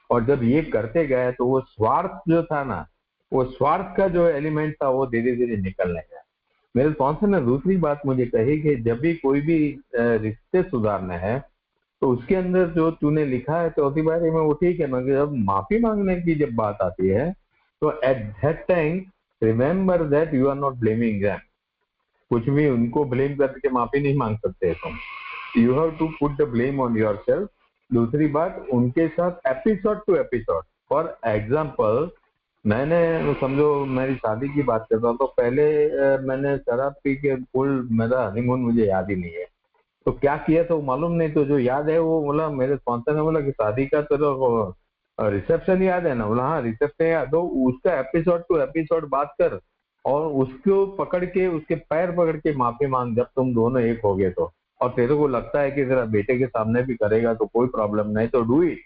S1: और जब ये करते गए तो वो स्वार्थ जो था ना, वो स्वार्थ का जो एलिमेंट था वो धीरे धीरे निकलने गया। मेरे स्पॉन्सर ने दूसरी बात मुझे कही कि जब भी कोई भी रिश्ते सुधारने हैं तो उसके अंदर जो तूने लिखा है चौथी बारी में वो ठीक है, मगर जब माफी मांगने की जब बात आती है तो at that time remember that you are not blaming them. कुछ भी उनको ब्लेम करके माफी नहीं मांग सकते तुम, you have to put the blame on yourself. दूसरी बात, उनके साथ episode to episode, for example मैंने समझो मेरी शादी की बात करता हूँ तो पहले मैंने शराब पी के फुल, मेरा हनीमून मुझे याद ही नहीं है तो क्या किया था वो मालूम नहीं। तो जो याद है वो बोला, मेरे स्पॉन्सर ने बोला कि शादी का तो रिसेप्शन याद है ना, बोला हाँ रिसेप्शन याद, तो उसका एपिसोड टू एपिसोड बात कर और उसको पकड़ के उसके पैर पकड़ के माफी मांग जब तुम दोनों एक हो गए तो। और तेरे को लगता है कि तेरा बेटे के सामने भी करेगा तो कोई प्रॉब्लम नहीं, तो डू इट।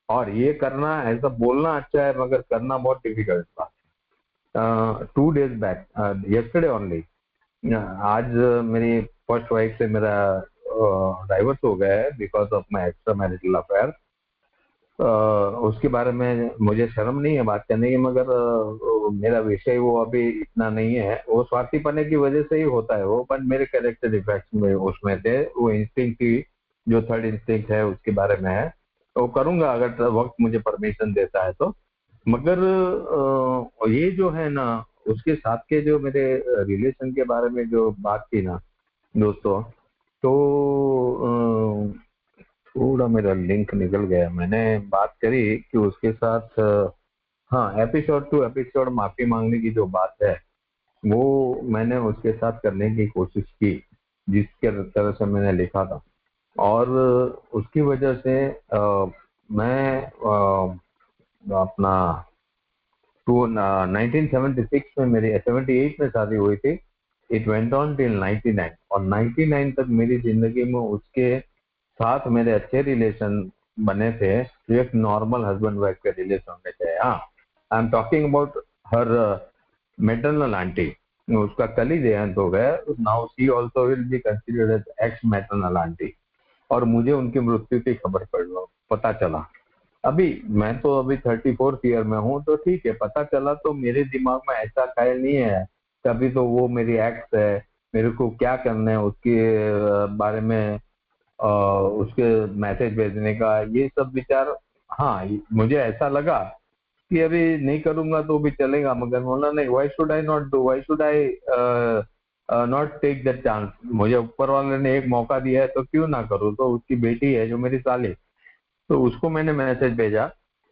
S1: और ये करना, ऐसा बोलना अच्छा है मगर करना बहुत डिफिकल्ट था। 2 days बैक, yesterday ओनली, आज मेरी फर्स्ट वाइफ से मेरा डाइवर्स हो गया है because of my extra marital affair. उसके बारे में मुझे शर्म नहीं है बात करने की, मगर मेरा विषय वो अभी इतना नहीं है। वो स्वार्थीपने की वजह से ही होता है वो, पर मेरे कैरेक्टर डिफेक्ट्स में उसमें थे। वो इंस्टिंक्ट की जो थर्ड इंस्टिंक्ट है उसके बारे में है, तो वो करूंगा अगर वक्त मुझे परमिशन देता है तो। मगर ये जो है ना, उसके साथ के जो मेरे रिलेशन के बारे में जो बात की ना दोस्तों, तो थोड़ा मेरा लिंक निकल गया। मैंने बात करी कि उसके साथ हाँ, एपिसोड टू एपिसोड माफी मांगने की जो बात है वो मैंने उसके साथ करने की कोशिश की, जिसके तरह से मैंने लिखा था। और उसकी वजह से मैं अपना 1976 में मेरी 78 में शादी हुई थी। इट वेंट ऑन टिल 99, और 99 तक मेरी जिंदगी में उसके साथ मेरे अच्छे रिलेशन बने थे, जो एक नॉर्मल हस्बैंड वाइफ के रिलेशन होने थे। हाँ, I am talking about her maternal aunty. उसका कल ही देहांत हो गया, now she also will be considered as ex maternal aunty. और मुझे उनकी मृत्यु की खबर पता चला अभी। मैं तो अभी 34th ईयर में हूँ, तो ठीक है, पता चला तो मेरे दिमाग में ऐसा ख्याल नहीं है कभी तो वो मेरी एक्स है, मेरे को क्या करना है उसके बारे में उसके मैसेज भेजने का, ये सब विचार। हाँ, मुझे ऐसा लगा कि अभी नहीं करूंगा तो भी चलेगा, मगर बोला नहीं, why should I not do, why should I not take that chance. मुझे ऊपर वाले ने एक मौका दिया है तो क्यों ना करूँ। तो उसकी बेटी है जो मेरी साली, तो उसको मैंने मैसेज भेजा,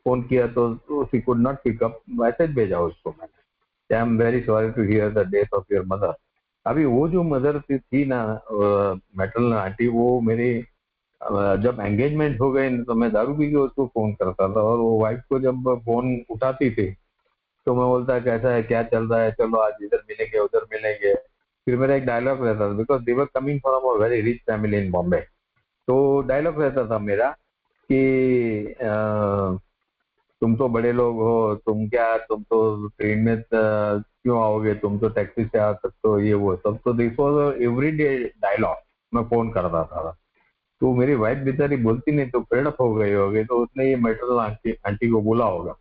S1: फोन किया तो she could not pick up. Message भेजा उसको मैंने, I am very sorry to hear the death of your mother. अभी वो जो मदर थी ना, मेटरनल आंटी, वो मेरी जब एंगेजमेंट हो गई तो मैं दारू पी के उसको फोन करता था, और वो वाइफ को जब फोन उठाती थी तो मैं बोलता कैसा है, क्या चल रहा है, चलो आज इधर मिलेंगे उधर मिलेंगे। फिर मेरा एक डायलॉग रहता था, because they were coming from a very rich family in Bombay. तो डायलॉग रहता था मेरा कि तुम तो बड़े लोग हो, तुम क्या, तुम तो ट्रेन में क्यों आओगे, तुम तो टैक्सी से आ सकते हो, ये वो सब। तो दिस वॉज एवरीडे डायलॉग मैं फोन करता था। तो मेरी वाइफ बेचारी बोलती नहीं तो फेडअप हो गई होगी, तो उसने ये मेटरनल आंटी आंटी को बोला होगा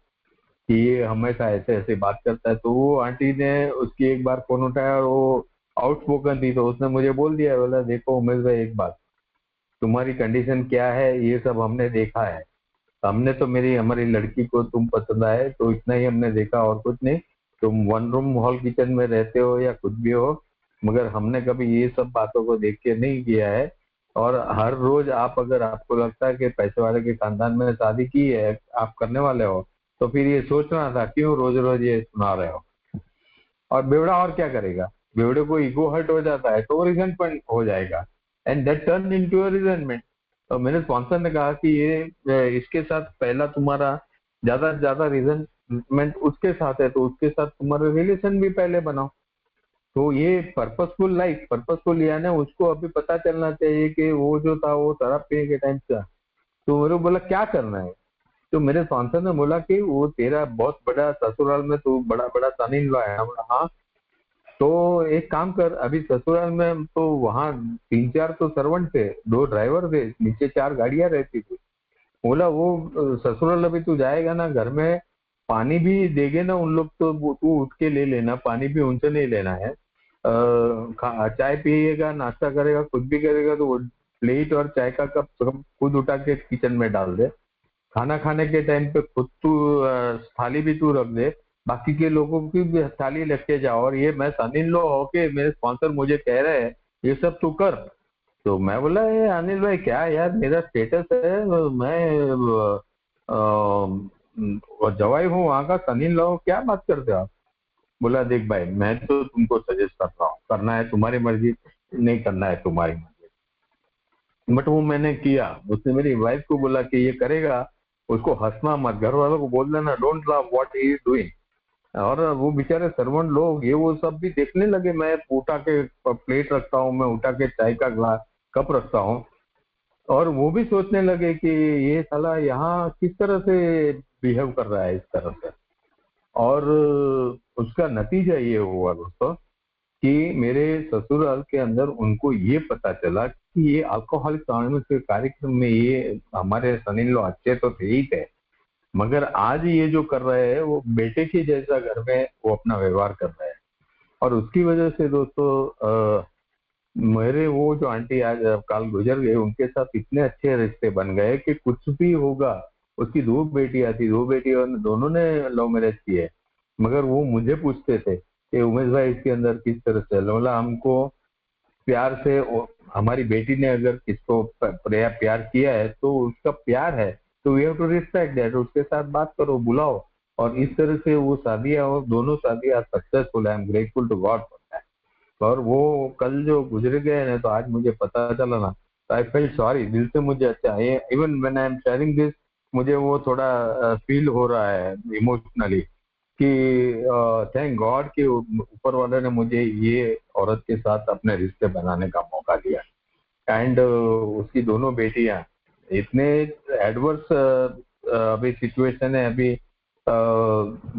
S1: कि ये हमेशा ऐसे ऐसे बात करता है। तो वो आंटी ने उसकी एक बार फोन उठाया और वो आउटस्पोकन थी, तो उसने मुझे बोल दिया, बोला देखो उमेश भाई, एक बात, तुम्हारी कंडीशन क्या है ये सब हमने देखा है। हमने तो हमारी लड़की को तुम पसंद आए तो इतना ही हमने देखा, और कुछ नहीं। तुम वन रूम हॉल किचन में रहते हो या कुछ भी हो, मगर हमने कभी ये सब बातों को देख के नहीं किया है। और हर रोज आप, अगर आपको लगता है कि पैसे वाले के खानदान में शादी की है, आप करने वाले हो, तो फिर ये सोचना था क्यों रोज रोज ये सुना रहे हो। और बेवड़ा और क्या करेगा, बेवड़े को ईगो हर्ट हो जाता है तो वो रिजेंटमेंट हो जाएगा, and that turn into a resentment. तो मेरे स्पॉन्सर ने कहा कि ये इसके साथ पहला तुम्हारा ज्यादा से ज्यादा रिजेंटमेंट उसके साथ है, तो उसके साथ तुम्हारा रिलेशन भी पहले बनाओ। तो ये पर्पसफुल लाइफ, पर्पसफुल यानी उसको अभी पता चलना चाहिए कि वो जो था वो शराब पीने के टाइम था। तो मेरे को बोला क्या करना है, तो मेरे स्पॉन्सर ने बोला कि वो तेरा बहुत बड़ा ससुराल में तो बड़ा बड़ा सन इन लॉ है। मैं बोला, हाँ। तो एक काम कर, अभी ससुराल में तो वहाँ 3-4 तो सर्वेंट थे, 2 ड्राइवर थे, नीचे 4 गाड़ियां रहती थी। बोला वो ससुराल अभी तू जाएगा ना, घर में पानी भी देगे ना उन लोग, तो तू उठ के ले लेना, पानी भी उनसे नहीं लेना है। चाय पिएगा, नाश्ता करेगा, कुछ भी करेगा तो वो प्लेट और चाय का कप सब खुद उठा के किचन में डाल दे। खाना खाने के टाइम पे खुद तू थाली भी तू रख दे, बाकी के लोगों की भी थाली लेके जाओ। और ये मैं सन इन लॉ होके मेरे स्पॉन्सर मुझे कह रहे हैं ये सब तू कर। तो मैं बोला ये अनिल भाई क्या यार, मेरा स्टेटस है, मैं जवाई हूँ वहां का, सन इन लॉ क्या बात करते हो आप। बोला देख भाई, मैं तो तुमको सजेस्ट कर रहा हूँ, करना है तुम्हारी मर्जी, नहीं करना है तुम्हारी मर्जी। बट वो मैंने किया। उसने मेरी वाइफ को बोला कि ये करेगा, उसको हंसना मत, घर वालों को बोल देना don't love what he is doing. और वो बेचारे सर्वेंट लोग ये वो सब भी देखने लगे, मैं उठा के प्लेट रखता हूँ, मैं उठा के चाय का ग्लास, कप रखता हूँ। और वो भी सोचने लगे कि ये साला यहाँ किस तरह से बिहेव कर रहा है इस तरह से। और उसका नतीजा ये हुआ दोस्तों कि मेरे ससुराल के अंदर उनको ये पता चला कि ये अल्कोहलिक अनोनिमस के कार्यक्रम में ये हमारे सन इन लॉ अच्छे तो थे ही थे, मगर आज ये जो कर रहे हैं वो बेटे के जैसा घर में वो अपना व्यवहार कर रहे हैं। और उसकी वजह से दोस्तों मेरे वो जो आंटी आज काल गुजर गए उनके साथ इतने अच्छे रिश्ते बन गए कि कुछ भी होगा। उसकी दो बेटियां थी, दो बेटियों ने दोनों ने लव मैरिज किए, मगर वो मुझे पूछते थे कि उमेश भाई इसके अंदर किस तरह से बोला हमको प्यार से हमारी बेटी ने अगर किसको प्यार किया है तो उसका प्यार है, तो we have to respect that, उसके साथ बात करो, बुलाओ। और इस तरह से वो शादियां और दोनों शादियां सक्सेसफुल है। I am grateful to God for that. और वो कल जो गुजर गए ना तो आज मुझे पता चला ना, तो आई फील सॉरी, दिल से मुझे अच्छा है। Even when I am sharing this मुझे वो थोड़ा फील हो रहा है इमोशनली कि थैंक गॉड कि ऊपर वाले ने मुझे ये औरत के साथ अपने रिश्ते बनाने का मौका दिया। एंड उसकी दोनों बेटियां इतने एडवर्स अभी सिचुएशन है अभी,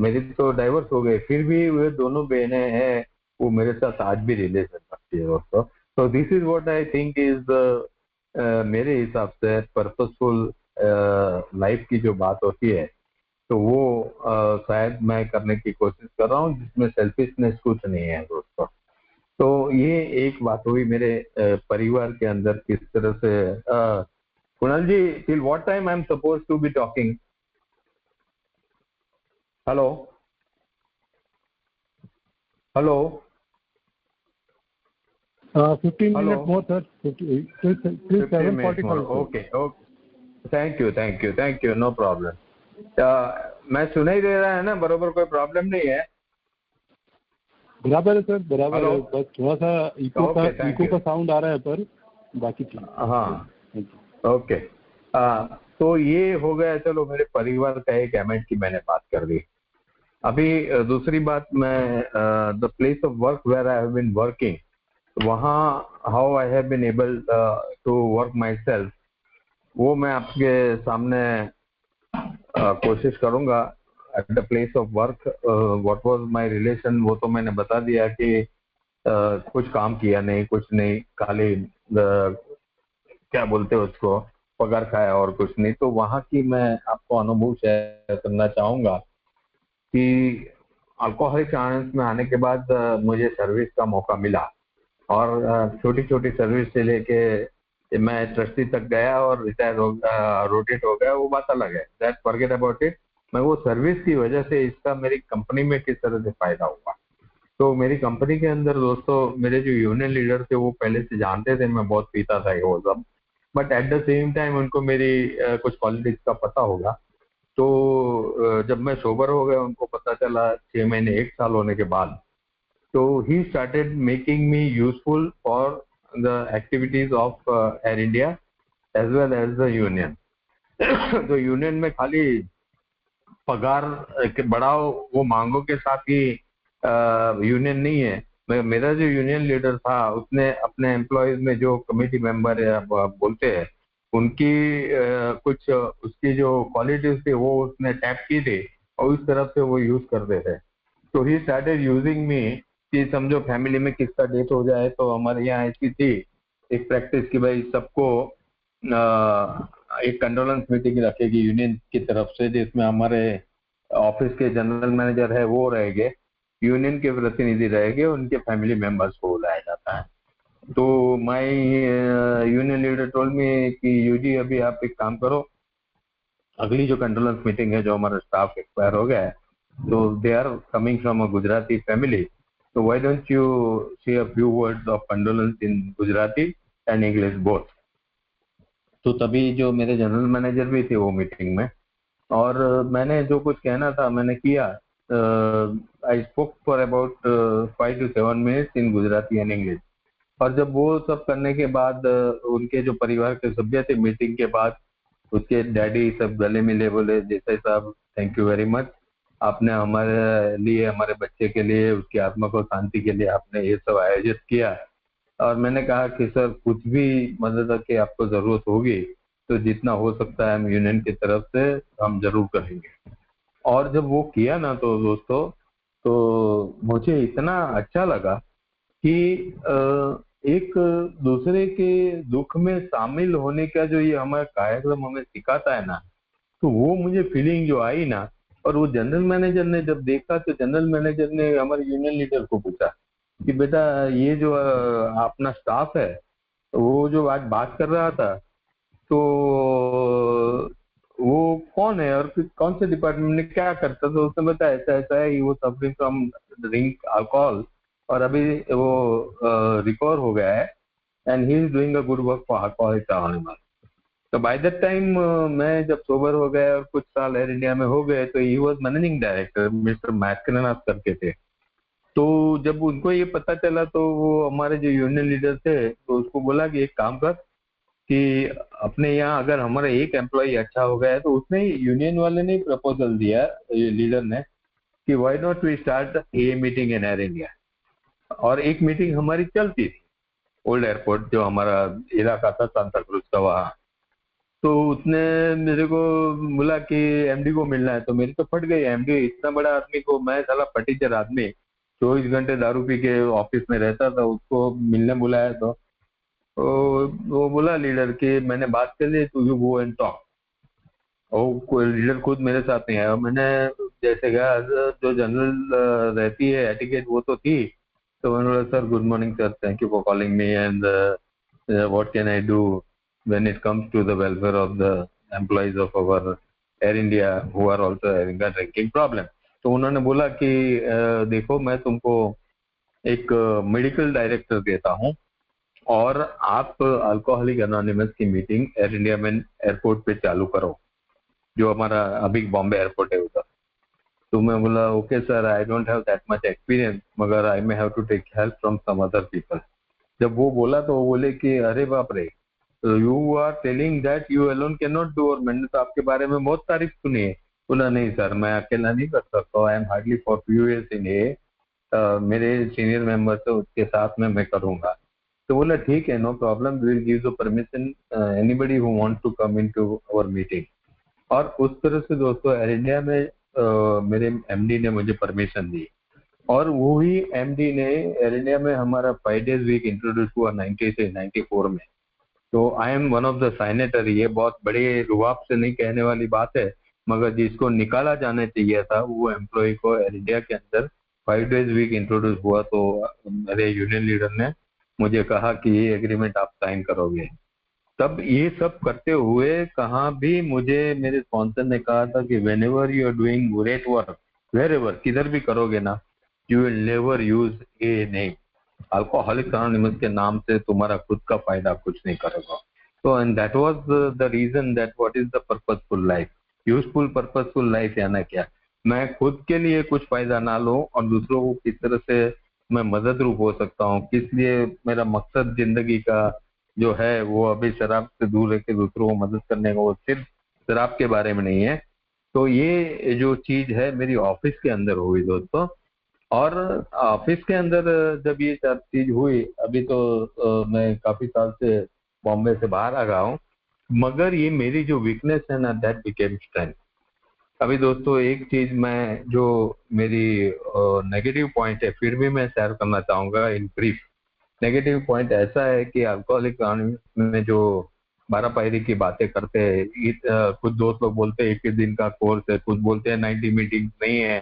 S1: मेरी तो डाइवर्स हो गए फिर भी वे दोनों बहनें हैं वो मेरे साथ आज भी रिलेशन रखती है दोस्तों। तो this is what I think is मेरे हिसाब से पर्पसफुल लाइफ की जो बात होती है तो वो शायद मैं करने की कोशिश कर रहा हूँ जिसमें सेल्फिशनेस कुछ नहीं है दोस्तों। तो ये एक बात हुई मेरे परिवार के अंदर किस तरह से। Kunal ji, till what time I am supposed to be talking? Hello hello
S2: 15
S1: hello.
S2: minutes more, sir. Till
S1: 15 minute more,
S2: 7:45.
S1: Okay okay, thank you thank you thank you, no problem. मैं सुनाई दे रहा है ना बरोबर, कोई प्रॉब्लम नहीं है?
S2: बराबर है सर, बराबर
S1: हेलो,
S2: है। बस थोड़ा सा
S1: ओके, थैंक
S2: इको
S1: यू।
S2: का साउंड आ रहा है, पर बाकी ठीक है।
S1: हाँ,
S2: थैंक यू।
S1: ओके। तो ये हो गया, चलो मेरे परिवार का एक एमेंट की मैंने बात कर दी। अभी दूसरी बात, मैं the place of work where I have been working, वहाँ how I have been able to work myself, वो मैं आपके सामने कोशिश करूंगा। At the place of work what was my relation वो तो मैंने बता दिया कि कुछ काम किया नहीं, कुछ नहीं, खाली क्या बोलते हैं उसको, पगार खाया और कुछ नहीं। तो वहाँ की मैं आपको अनुभव शेयर करना चाहूंगा कि अल्कोहलिक अनोनिमस में आने के बाद मुझे सर्विस का मौका मिला। और छोटी छोटी सर्विस से लेके मैं ट्रस्टी तक गया और रिटायर हो रोटेट हो गया, वो बात अलग है, दैट फॉरगेट अबाउट इट। मैं वो सर्विस की वजह से इसका मेरी कंपनी में किस तरह से फायदा हुआ। तो मेरी कंपनी के अंदर दोस्तों मेरे जो यूनियन लीडर थे वो पहले से जानते थे मैं बहुत पीता था वो सब, but at the same time उनको मेरी कुछ पॉलिटिक्स का पता होगा। तो जब मैं सोबर हो गया उनको पता चला 6 महीने 1 साल होने के बाद, so he started making me useful for the activities of Air India as well as the union। तो यूनियन में खाली पगार के बढ़ाओ वो मांगों के साथ ही यूनियन नहीं है। मेरा जो यूनियन लीडर था उसने अपने एम्प्लॉयज में जो कमेटी मेंबर बोलते हैं उनकी कुछ उसकी जो क्वालिटीज थी वो उसने टैप की थी और उस तरफ से वो यूज करते थे। तो ही स्टार्टेड यूजिंग मी कि समझो फैमिली में किसका डेथ हो जाए तो हमारे यहाँ ऐसी थी एक प्रैक्टिस कि भाई सबको एक कंडोलेंस मीटिंग रखेगी यूनियन की तरफ से, जिसमें हमारे ऑफिस के जनरल मैनेजर है वो रहेंगे, यूनियन के प्रतिनिधि रहेंगे, उनके फैमिली मेंबर्स को बुलाया जाता है। तो my union leader told me कि यूजी अभी आप एक काम करो, अगली जो कंडोलेंस मीटिंग है जो हमारा स्टाफ एक्सपायर हो गया है so they are coming from a Gujarati family, so why don't you say a few words of condolence in Gujarati and English both। तो तभी जो मेरे जनरल मैनेजर भी थे वो मीटिंग में, और मैंने जो कुछ कहना था मैंने किया। I spoke for about 5 to 7 minutes in Gujarati and English. और जब वो सब करने के बाद उनके जो परिवार के सभ्य थे मीटिंग के बाद उसके डैडी सब गले मिले, बोले देसाई साहब थैंक यू वेरी मच, आपने हमारे लिए, हमारे बच्चे के लिए, उसकी आत्मा को शांति के लिए आपने ये सब आयोजित किया। और मैंने कहा कि सर कुछ भी मदद की आपको जरूरत होगी तो जितना हो सकता है हम यूनियन की तरफ से हम जरूर करेंगे। और जब वो किया ना तो दोस्तों, तो मुझे इतना अच्छा लगा कि एक दूसरे के दुख में शामिल होने का जो ये हमारा कार्यक्रम हमें सिखाता है ना, तो वो मुझे फीलिंग जो आई ना, और वो जनरल मैनेजर ने जब देखा तो जनरल मैनेजर ने हमारे यूनियन लीडर को पूछा कि बेटा ये जो अपना स्टाफ है, वो जो आज बात कर रहा था, तो वो कौन है और कौन से डिपार्टमेंट में क्या करता था। तो उसने बताया ऐसा ऐसा है, वो सफरिंग फ्रॉम ड्रिंक अल्कोहल, और अभी वो रिकवर हो गया है, and he is doing a good work for alcoholics anonymous. तो बाय दैट टाइम मैं जब सोबर हो गया और कुछ साल एयर इंडिया में हो गए, तो he was managing director, mister McNath करके थे। तो जब उनको ये पता चला तो वो हमारे जो यूनियन लीडर थे तो उसको बोला कि एक काम कर कि अपने यहाँ अगर हमारा एक एम्प्लॉय अच्छा हो गया है, तो उसने यूनियन वाले ने प्रपोजल दिया, लीडर ने, कि why not we start a meeting in Air India. और एक मीटिंग हमारी चलती थी ओल्ड एयरपोर्ट, जो हमारा इलाका था सांता क्रूज का वहाँ। तो उसने मेरे को बोला कि एमडी को मिलना है, तो मेरी तो फट गई। एमडी इतना बड़ा आदमी को, मैं साला फटीचर आदमी 24 घंटे दारू पी के ऑफिस में रहता था, उसको मिलने बुलाया। तो वो बोला लीडर कि मैंने बात कर ली, to you go and talk. और कोई लीडर खुद मेरे साथ नहीं आया। मैंने जैसे गया, जो जनरल रहती है एटिकेट वो तो थी। तो मैंने बोला sir good morning sir, thank you for calling me, and what can I do when it comes to the welfare of the employees of our Air India who are also having a drinking problem। तो उन्होंने बोला कि देखो मैं तुमको एक मेडिकल डायरेक्टर देता हूँ, और आप अल्कोहलिक एनोनिमस की मीटिंग एयर इंडिया में एयरपोर्ट पे चालू करो, जो हमारा अभी बॉम्बे एयरपोर्ट है उधर। तो मैं बोला okay sir, I don't have that much experience, मगर I may have to take help from some other people. जब वो बोला तो वो बोले कि अरे बाप रे, you are telling that you alone can not do, और मैंने तो आपके बारे में बहुत तारीफ सुनी है। बोला नहीं सर, मैं अकेला नहीं कर सकता, I am hardly for few years in a, मेरे सीनियर मेंबर से उसके साथ में मैं करूंगा। तो बोला ठीक है, no problem, we will give the permission anybody who want to come into our meeting. और उस तरह से दोस्तों एयर इंडिया में मेरे एमडी ने मुझे परमिशन दी, और वही एमडी ने एयर इंडिया में हमारा 5 days वीक इंट्रोड्यूस हुआ 90 से 94 में। तो I am one of the signatory. ये बहुत बड़े रुआब से नहीं कहने वाली बात है, मगर जिसको निकाला जाना चाहिए था वो एम्प्लॉय को एयर इंडिया के अंदर 5 days वीक इंट्रोड्यूस हुआ। तो मेरे यूनियन लीडर ने मुझे कहा कि ये एग्रीमेंट आप साइन करोगे। तब ये सब करते हुए कहाँ भी मुझे मेरे स्पॉन्सर ने कहा था कि whenever you are doing great work, wherever, किधर भी करोगे ना, you will never use a name, Alcoholics Anonymous के नाम से तुम्हारा खुद का फायदा कुछ नहीं करेगा। तो and that was the reason that what is the purposeful life, useful purposeful life, या ना क्या, मैं खुद के लिए कुछ फायदा ना लूं और दूसरों को किस तरह से मैं मदद रूप हो सकता हूँ, किस लिए मेरा मकसद जिंदगी का जो है वो अभी शराब से दूर रह के दूसरों को मदद करने का, वो सिर्फ शराब के बारे में नहीं है। तो ये जो चीज है मेरी ऑफिस के अंदर हुई दोस्तों। और ऑफिस के अंदर जब ये सब चीज हुई, अभी तो मैं काफी साल से बॉम्बे से बाहर आ गया हूँ, मगर ये मेरी जो वीकनेस है ना, दैट बिकेम स्ट्रेंथ। अभी दोस्तों एक चीज मैं, जो मेरी नेगेटिव पॉइंट है, फिर भी मैं शेयर करना चाहूंगा इन ब्रीफ। नेगेटिव पॉइंट ऐसा है कि अल्कोहलिक में जो बारह पायरी की बातें करते हैं, कुछ दोस्त लोग बोलते हैं 21 दिन का कोर्स है, कुछ बोलते हैं 90 मीटिंग नहीं है,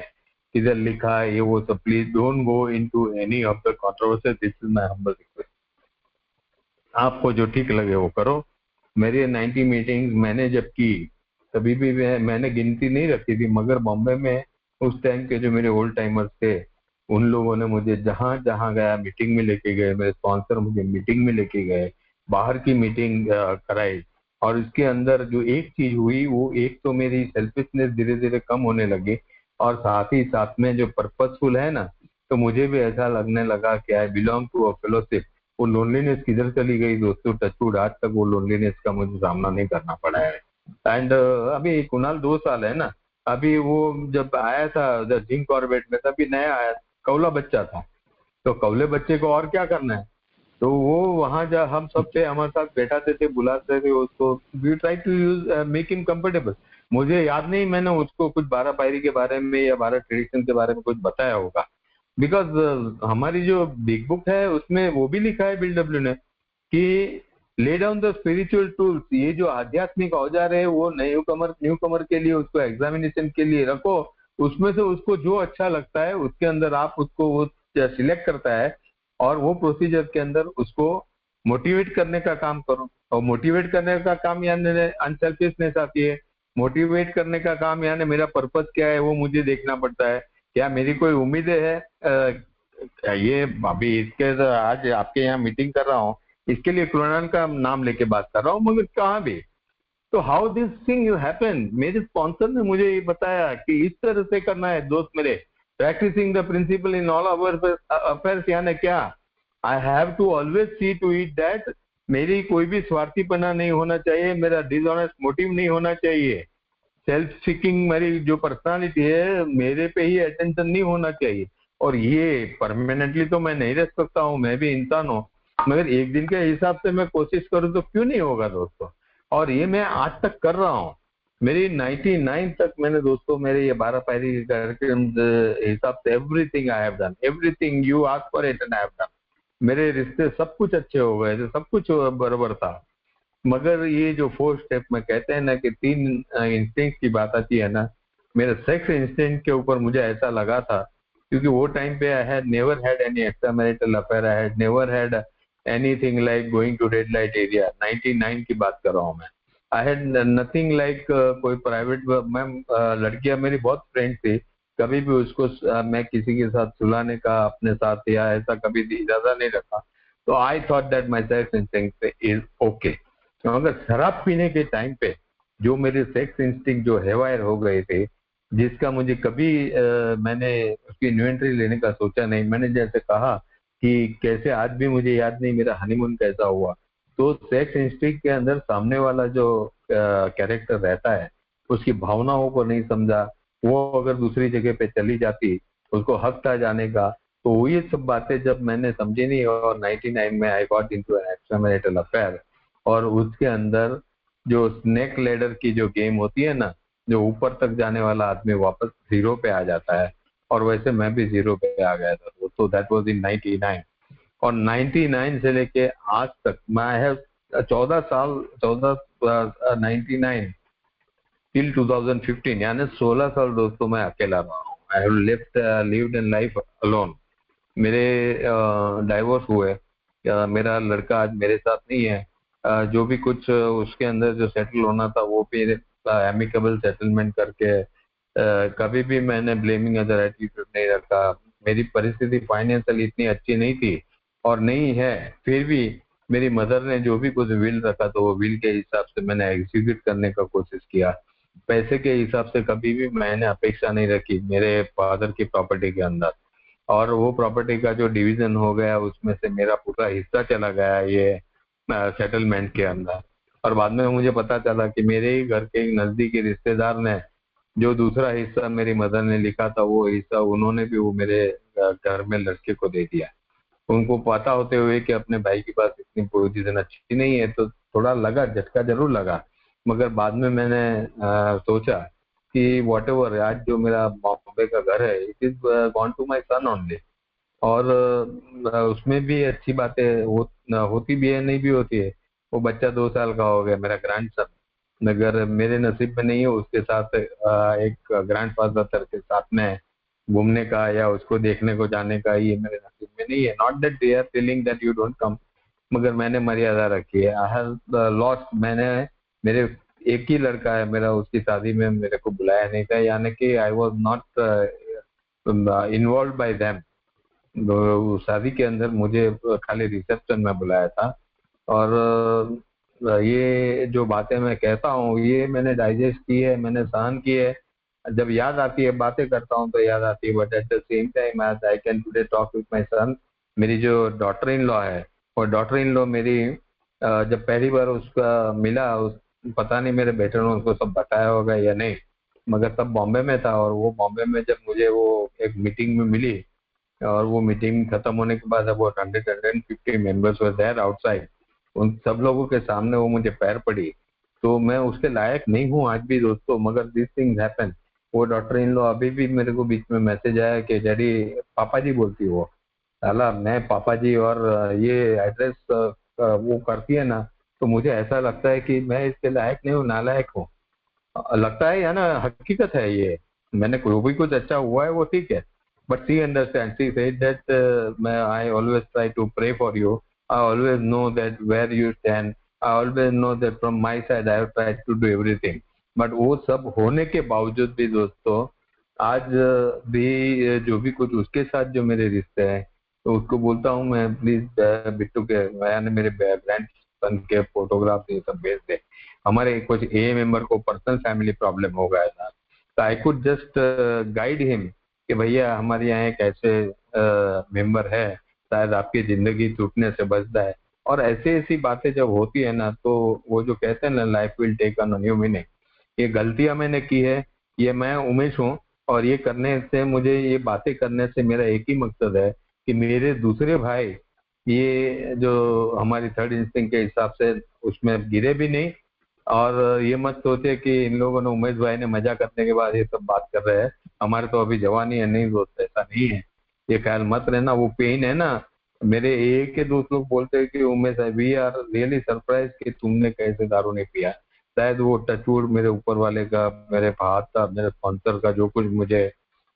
S1: किधर लिखा है ये वो सब। Please don't go into any of the controversy, this is my humble request. आपको जो ठीक लगे वो करो। मेरी 90 मीटिंग मैंने जब की, कभी भी मैंने गिनती नहीं रखी थी, मगर बॉम्बे में उस टाइम के जो मेरे ओल्ड टाइमर्स थे, उन लोगों ने मुझे जहां जहां गया मीटिंग में लेके गए, मेरे स्पॉन्सर मुझे मीटिंग में लेके गए, बाहर की मीटिंग कराई। और इसके अंदर जो एक चीज हुई, वो एक तो मेरी सेल्फिशनेस धीरे धीरे कम होने लगी, और साथ ही साथ में जो पर्पसफुल है ना, तो मुझे भी ऐसा लगने लगा कि I belong to a fellowship. वो लोनलीनेस किधर चली गई दोस्तों, टचवुड आज तक वो लोनलीनेस का मुझे सामना नहीं करना पड़ा है। एंड अभी कुणाल 2 साल है ना, अभी वो जब आया था जिम कॉर्बेट में, तभी नया आया, कौला बच्चा था। तो कौले बच्चे को और क्या करना है, तो वो वहां जा हम सब थे, हमारे साथ बैठाते थे, बुलाते थे उसको, we try to use make him comfortable. मुझे याद नहीं मैंने उसको कुछ 12 पायरी के बारे में या 12 ट्रेडिशन के बारे में कुछ बताया होगा, बिकॉज हमारी जो बिग बुक है उसमें वो भी लिखा है बिल डब्ल्यू ने कि lay down the spiritual tools, ये जो आध्यात्मिक औजार है वो न्यू कमर के लिए, उसको एग्जामिनेशन के लिए रखो, उसमें से उसको जो अच्छा लगता है उसके अंदर आप उसको वो सिलेक्ट करता है, और वो प्रोसीजर के अंदर उसको मोटिवेट करने का काम करो। और मोटिवेट करने का काम यानी अनसेल्फिशनेस आती है, मोटिवेट करने का काम यानी मेरा पर्पस क्या है वो मुझे देखना पड़ता है, क्या मेरी कोई उम्मीदें है, ये अभी इसके आज आपके यहाँ मीटिंग कर रहा हूँ, इसके लिए कुरान का नाम लेके बात कर रहा हूँ, मगर कहाँ भी। तो how this thing you happen, मेरे स्पॉन्सर ने मुझे ये बताया कि इस तरह से करना है दोस्त मेरे, practicing the principle in all our affairs, यानी क्या, I have to always see to it that मेरी कोई भी स्वार्थीपना नहीं होना चाहिए, मेरा डिसऑनेस्ट मोटिव नहीं होना चाहिए, सेल्फ सीकिंग मेरी जो पर्सनालिटी है मेरे पे ही अटेंशन नहीं होना चाहिए। और ये परमानेंटली तो मैं नहीं रह सकता हूँ, मैं भी इंसान हूँ, मगर एक दिन के हिसाब से मैं कोशिश करूँ तो क्यों नहीं होगा दोस्तों। और ये मैं आज तक कर रहा हूँ, मेरी 99 तक मैंने दोस्तों मेरे ये 12 पायरी के कार्यक्रम हिसाब से everything I have done, everything you ask for it and I have done. मेरे रिश्ते सब कुछ अच्छे हो गए थे, सब कुछ बराबर था, मगर ये जो 4 स्टेप में कहते हैं ना कि 3 इंस्टिंक्ट की बात आती है ना, मेरे सेक्स इंस्टिंक्ट के ऊपर मुझे ऐसा लगा था, क्योंकि वो टाइम पे I had never had any extra marital affair, I had never had anything like going to red light area, 99 की बात कर रहा हूँ मैं। आई हैड नथिंग लाइक कोई प्राइवेट मैम, लड़कियां मेरी बहुत फ्रेंड थी, कभी भी उसको मैं किसी के साथ सुलाने का अपने साथ या ऐसा कभी इरादा नहीं रखा। तो I thought that my sex instinct is okay. मगर शराब पीने के टाइम पे जो मेरे सेक्स इंस्टिंक्ट जो हेवायर हो गए थे, जिसका मुझे कभी मैंने उसकी इन्वेंटरी लेने का सोचा नहीं, मैंने जैसे कहा कि कैसे आज भी मुझे याद नहीं मेरा हनीमून कैसा हुआ। तो सेक्स इंस्टिंक्ट के अंदर सामने वाला जो कैरेक्टर रहता है उसकी भावनाओं को नहीं समझा, वो अगर दूसरी जगह पे चली जाती, उसको हक था जाने का, तो ये सब बातें जब मैंने समझी नहीं, और 99 में I got into an extra marital affair. और उसके अंदर जो स्नेक लेडर की जो गेम होती है ना, जो ऊपर तक जाने वाला आदमी वापस जीरो पे आ जाता है, और वैसे मैं भी जीरो पे आ गया था, तो दैट वाज इन 99। और 99 से लेके आज तक मैं है 14 साल, 99 टिल 2015, यानी 16 साल दोस्तों मैं अकेला रहा हूँ। I have lived in life alone. मेरे डाइवोर्स हुए, मेरा लड़का आज मेरे साथ नहीं है, जो भी कुछ उसके अंदर जो सेटल होना था वो भी एमिकेबल सेटलमेंट करके, कभी भी मैंने ब्लेमिंग अदर एटीट्यूड नहीं रखा। मेरी परिस्थिति फाइनेंशियल इतनी अच्छी नहीं थी और नहीं है, फिर भी मेरी मदर ने जो भी कुछ विल रखा तो वो विल के हिसाब से मैंने एग्जीक्यूट करने का कोशिश किया। पैसे के हिसाब से कभी भी मैंने अपेक्षा नहीं रखी मेरे फादर की प्रॉपर्टी के अंदर, और वो प्रॉपर्टी का जो डिवीजन हो गया उसमें से मेरा पूरा हिस्सा चला गया ये सेटलमेंट के अंदर। और बाद में मुझे पता चला कि मेरे ही घर के एक नजदीकी रिश्तेदार ने जो दूसरा हिस्सा मेरी मदर ने लिखा था वो हिस्सा उन्होंने भी वो मेरे घर में लड़के को दे दिया। उनको पता होते हुए कि अपने भाई के पास इतनी पोजीशन अच्छी नहीं है, तो थोड़ा लगा, झटका जरूर लगा। मगर बाद में मैंने सोचा कि वॉट एवर, आज जो मेरा बॉम्बे का घर है it is gone to my son only. और उसमें भी अच्छी बातें होती भी है, नहीं भी होती है। वो बच्चा 2 साल का हो गया, मेरा ग्रैंड सन, मगर मेरे नसीब में नहीं है उसके साथ एक ग्रैंड फादर के साथ में घूमने का या उसको देखने को जाने का, ये मेरे नसीब में नहीं है। Not that they are feeling that you don't come, मगर मैंने मर्यादा रखी है। आई हैव लॉस्ट, मैंने, मेरे एक ही लड़का है मेरा, उसकी शादी में मेरे को बुलाया नहीं था, यानी कि I was not involve bye them. शादी के अंदर मुझे खाली रिसेप्शन में बुलाया था। और ये जो बातें मैं कहता हूँ ये मैंने डाइजेस्ट की है, मैंने सहन की है। जब याद आती है, बातें करता हूँ तो याद आती है, but at the same time आज I can today talk with my son. मेरी जो डॉटर इन लॉ है, और डॉटर इन लॉ मेरी जब पहली बार उसका मिला, उस पता नहीं मेरे बेटे ने उसको सब बताया होगा या नहीं, मगर तब बॉम्बे में था, और वो बॉम्बे में जब मुझे वो एक मीटिंग में मिली और वो मीटिंग खत्म होने के बाद अब 150 मेंबर्स वर देयर आउटसाइड, उन सब लोगों के सामने वो मुझे पैर पड़ी। तो मैं उसके लायक नहीं हूँ आज भी दोस्तों, मगर दिस थिंग्स हैपन। वो डॉक्टर इन लो अभी भी मेरे को बीच में मैसेज आया कि डैडी, पापा जी बोलती है वो, साला मैं पापा जी, और ये एड्रेस वो करती है ना, तो मुझे ऐसा लगता है कि मैं इसके लायक नहीं हूँ, नालायक हूँ। लगता है या ना, हकीकत है ये। मैंने जो भी कुछ अच्छा हुआ है वो ठीक है, but she understand, she said that मैं I always try to pray for you, I always know that where you stand, I always know that from my side I have tried to do everything. But वो सब होने के बावजूद भी दोस्तों, आज भी जो भी कुछ उसके साथ जो मेरे रिश्ते हैं, तो उसको बोलता हूँ मैं, प्लीज बिट्टू के मैंने मेरे ग्रैंड सन के फोटोग्राफ ये सब भेज दे। हमारे कुछ ए मेंबर को पर्सनल फैमिली प्रॉब्लम हो गया था, तो I could just guide him कि भैया हमारे यहाँ एक ऐसे मेंबर है, शायद आपकी जिंदगी टूटने से बचता है। और ऐसी ऐसी बातें जब होती है ना, तो वो जो कहते हैं ना, life will take a new meaning. ये गलतियां मैंने की है, ये मैं उमेश हूँ, और ये करने से, मुझे ये बातें करने से मेरा एक ही मकसद है कि मेरे दूसरे भाई ये जो हमारी थर्ड इंस्टिंक्ट के हिसाब से उसमें गिरे भी नहीं। और ये मत सोचे कि इन लोगों ने, उमेश भाई ने मजा करने के बाद ये सब बात कर रहे हैं, हमारे तो अभी जवानी है, नहीं दोस्त ऐसा नहीं है। ये ख्याल मत रहना, वो पेन है ना, मेरे एक के दोस्त लोग बोलते हैं कि Umesh we are really surprise कि तुमने कैसे दारू नहीं पिया। शायद वो टचवुड मेरे ऊपर वाले का, मेरे भात का, मेरे स्पॉन्सर का जो कुछ मुझे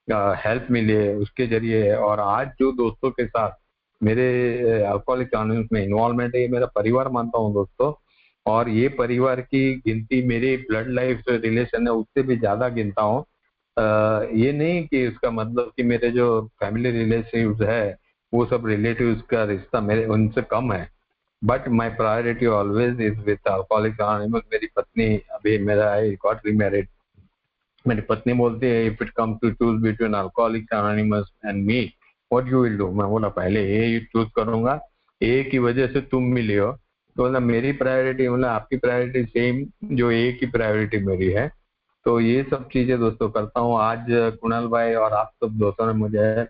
S1: हेल्प मिली है उसके जरिए है। और आज जो दोस्तों के साथ मेरे अल्कोहलिक अनोनिमस में इन्वॉल्वमेंट है, ये मेरा परिवार मानता हूँ दोस्तों। और ये परिवार की गिनती मेरी ब्लड लाइफ जो रिलेशन है उससे भी ज्यादा गिनता हूँ। ये नहीं कि उसका मतलब कि मेरे जो फैमिली रिलेटिव्स है वो सब रिलेटिव्स का रिश्ता मेरे उनसे कम है, but my priority always is with alcoholic anonymous. मेरी पत्नी, अभी मेरा आई गॉट रीमैरिड, मेरी पत्नी बोलती है if it come to choose between alcoholic anonymous and me, what you will do. मैं बोला पहले ए चूज करूंगा, ए की वजह से तुम मिली हो। तो बोला मेरी प्रायोरिटी, मतलब आपकी प्रायोरिटी सेम जो ए की प्रायोरिटी मेरी है। तो ये सब चीजें दोस्तों करता हूँ। आज कुणाल भाई और आप सब दोस्तों ने मुझे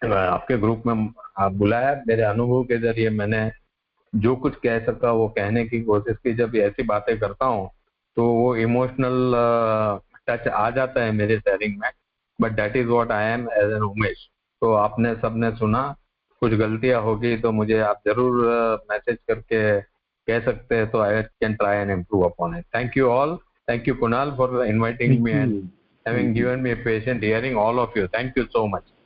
S1: आपके ग्रुप में बुलाया, मेरे अनुभव के जरिए मैंने जो कुछ कह सका वो कहने की कोशिश की। जब ऐसी बातें करता हूँ तो वो इमोशनल टच आ जाता है मेरे शेयरिंग में, but that is what I am as an Umesh. तो आपने सबने सुना, कुछ गलतियां होगी तो मुझे आप जरूर मैसेज करके कह सकते हैं, तो I can try and improve upon it. Thank you all, thank you Kunal for inviting
S2: thank
S1: me
S2: you.
S1: And having
S2: thank you.
S1: given me a patient hearing all of you. Thank you so much.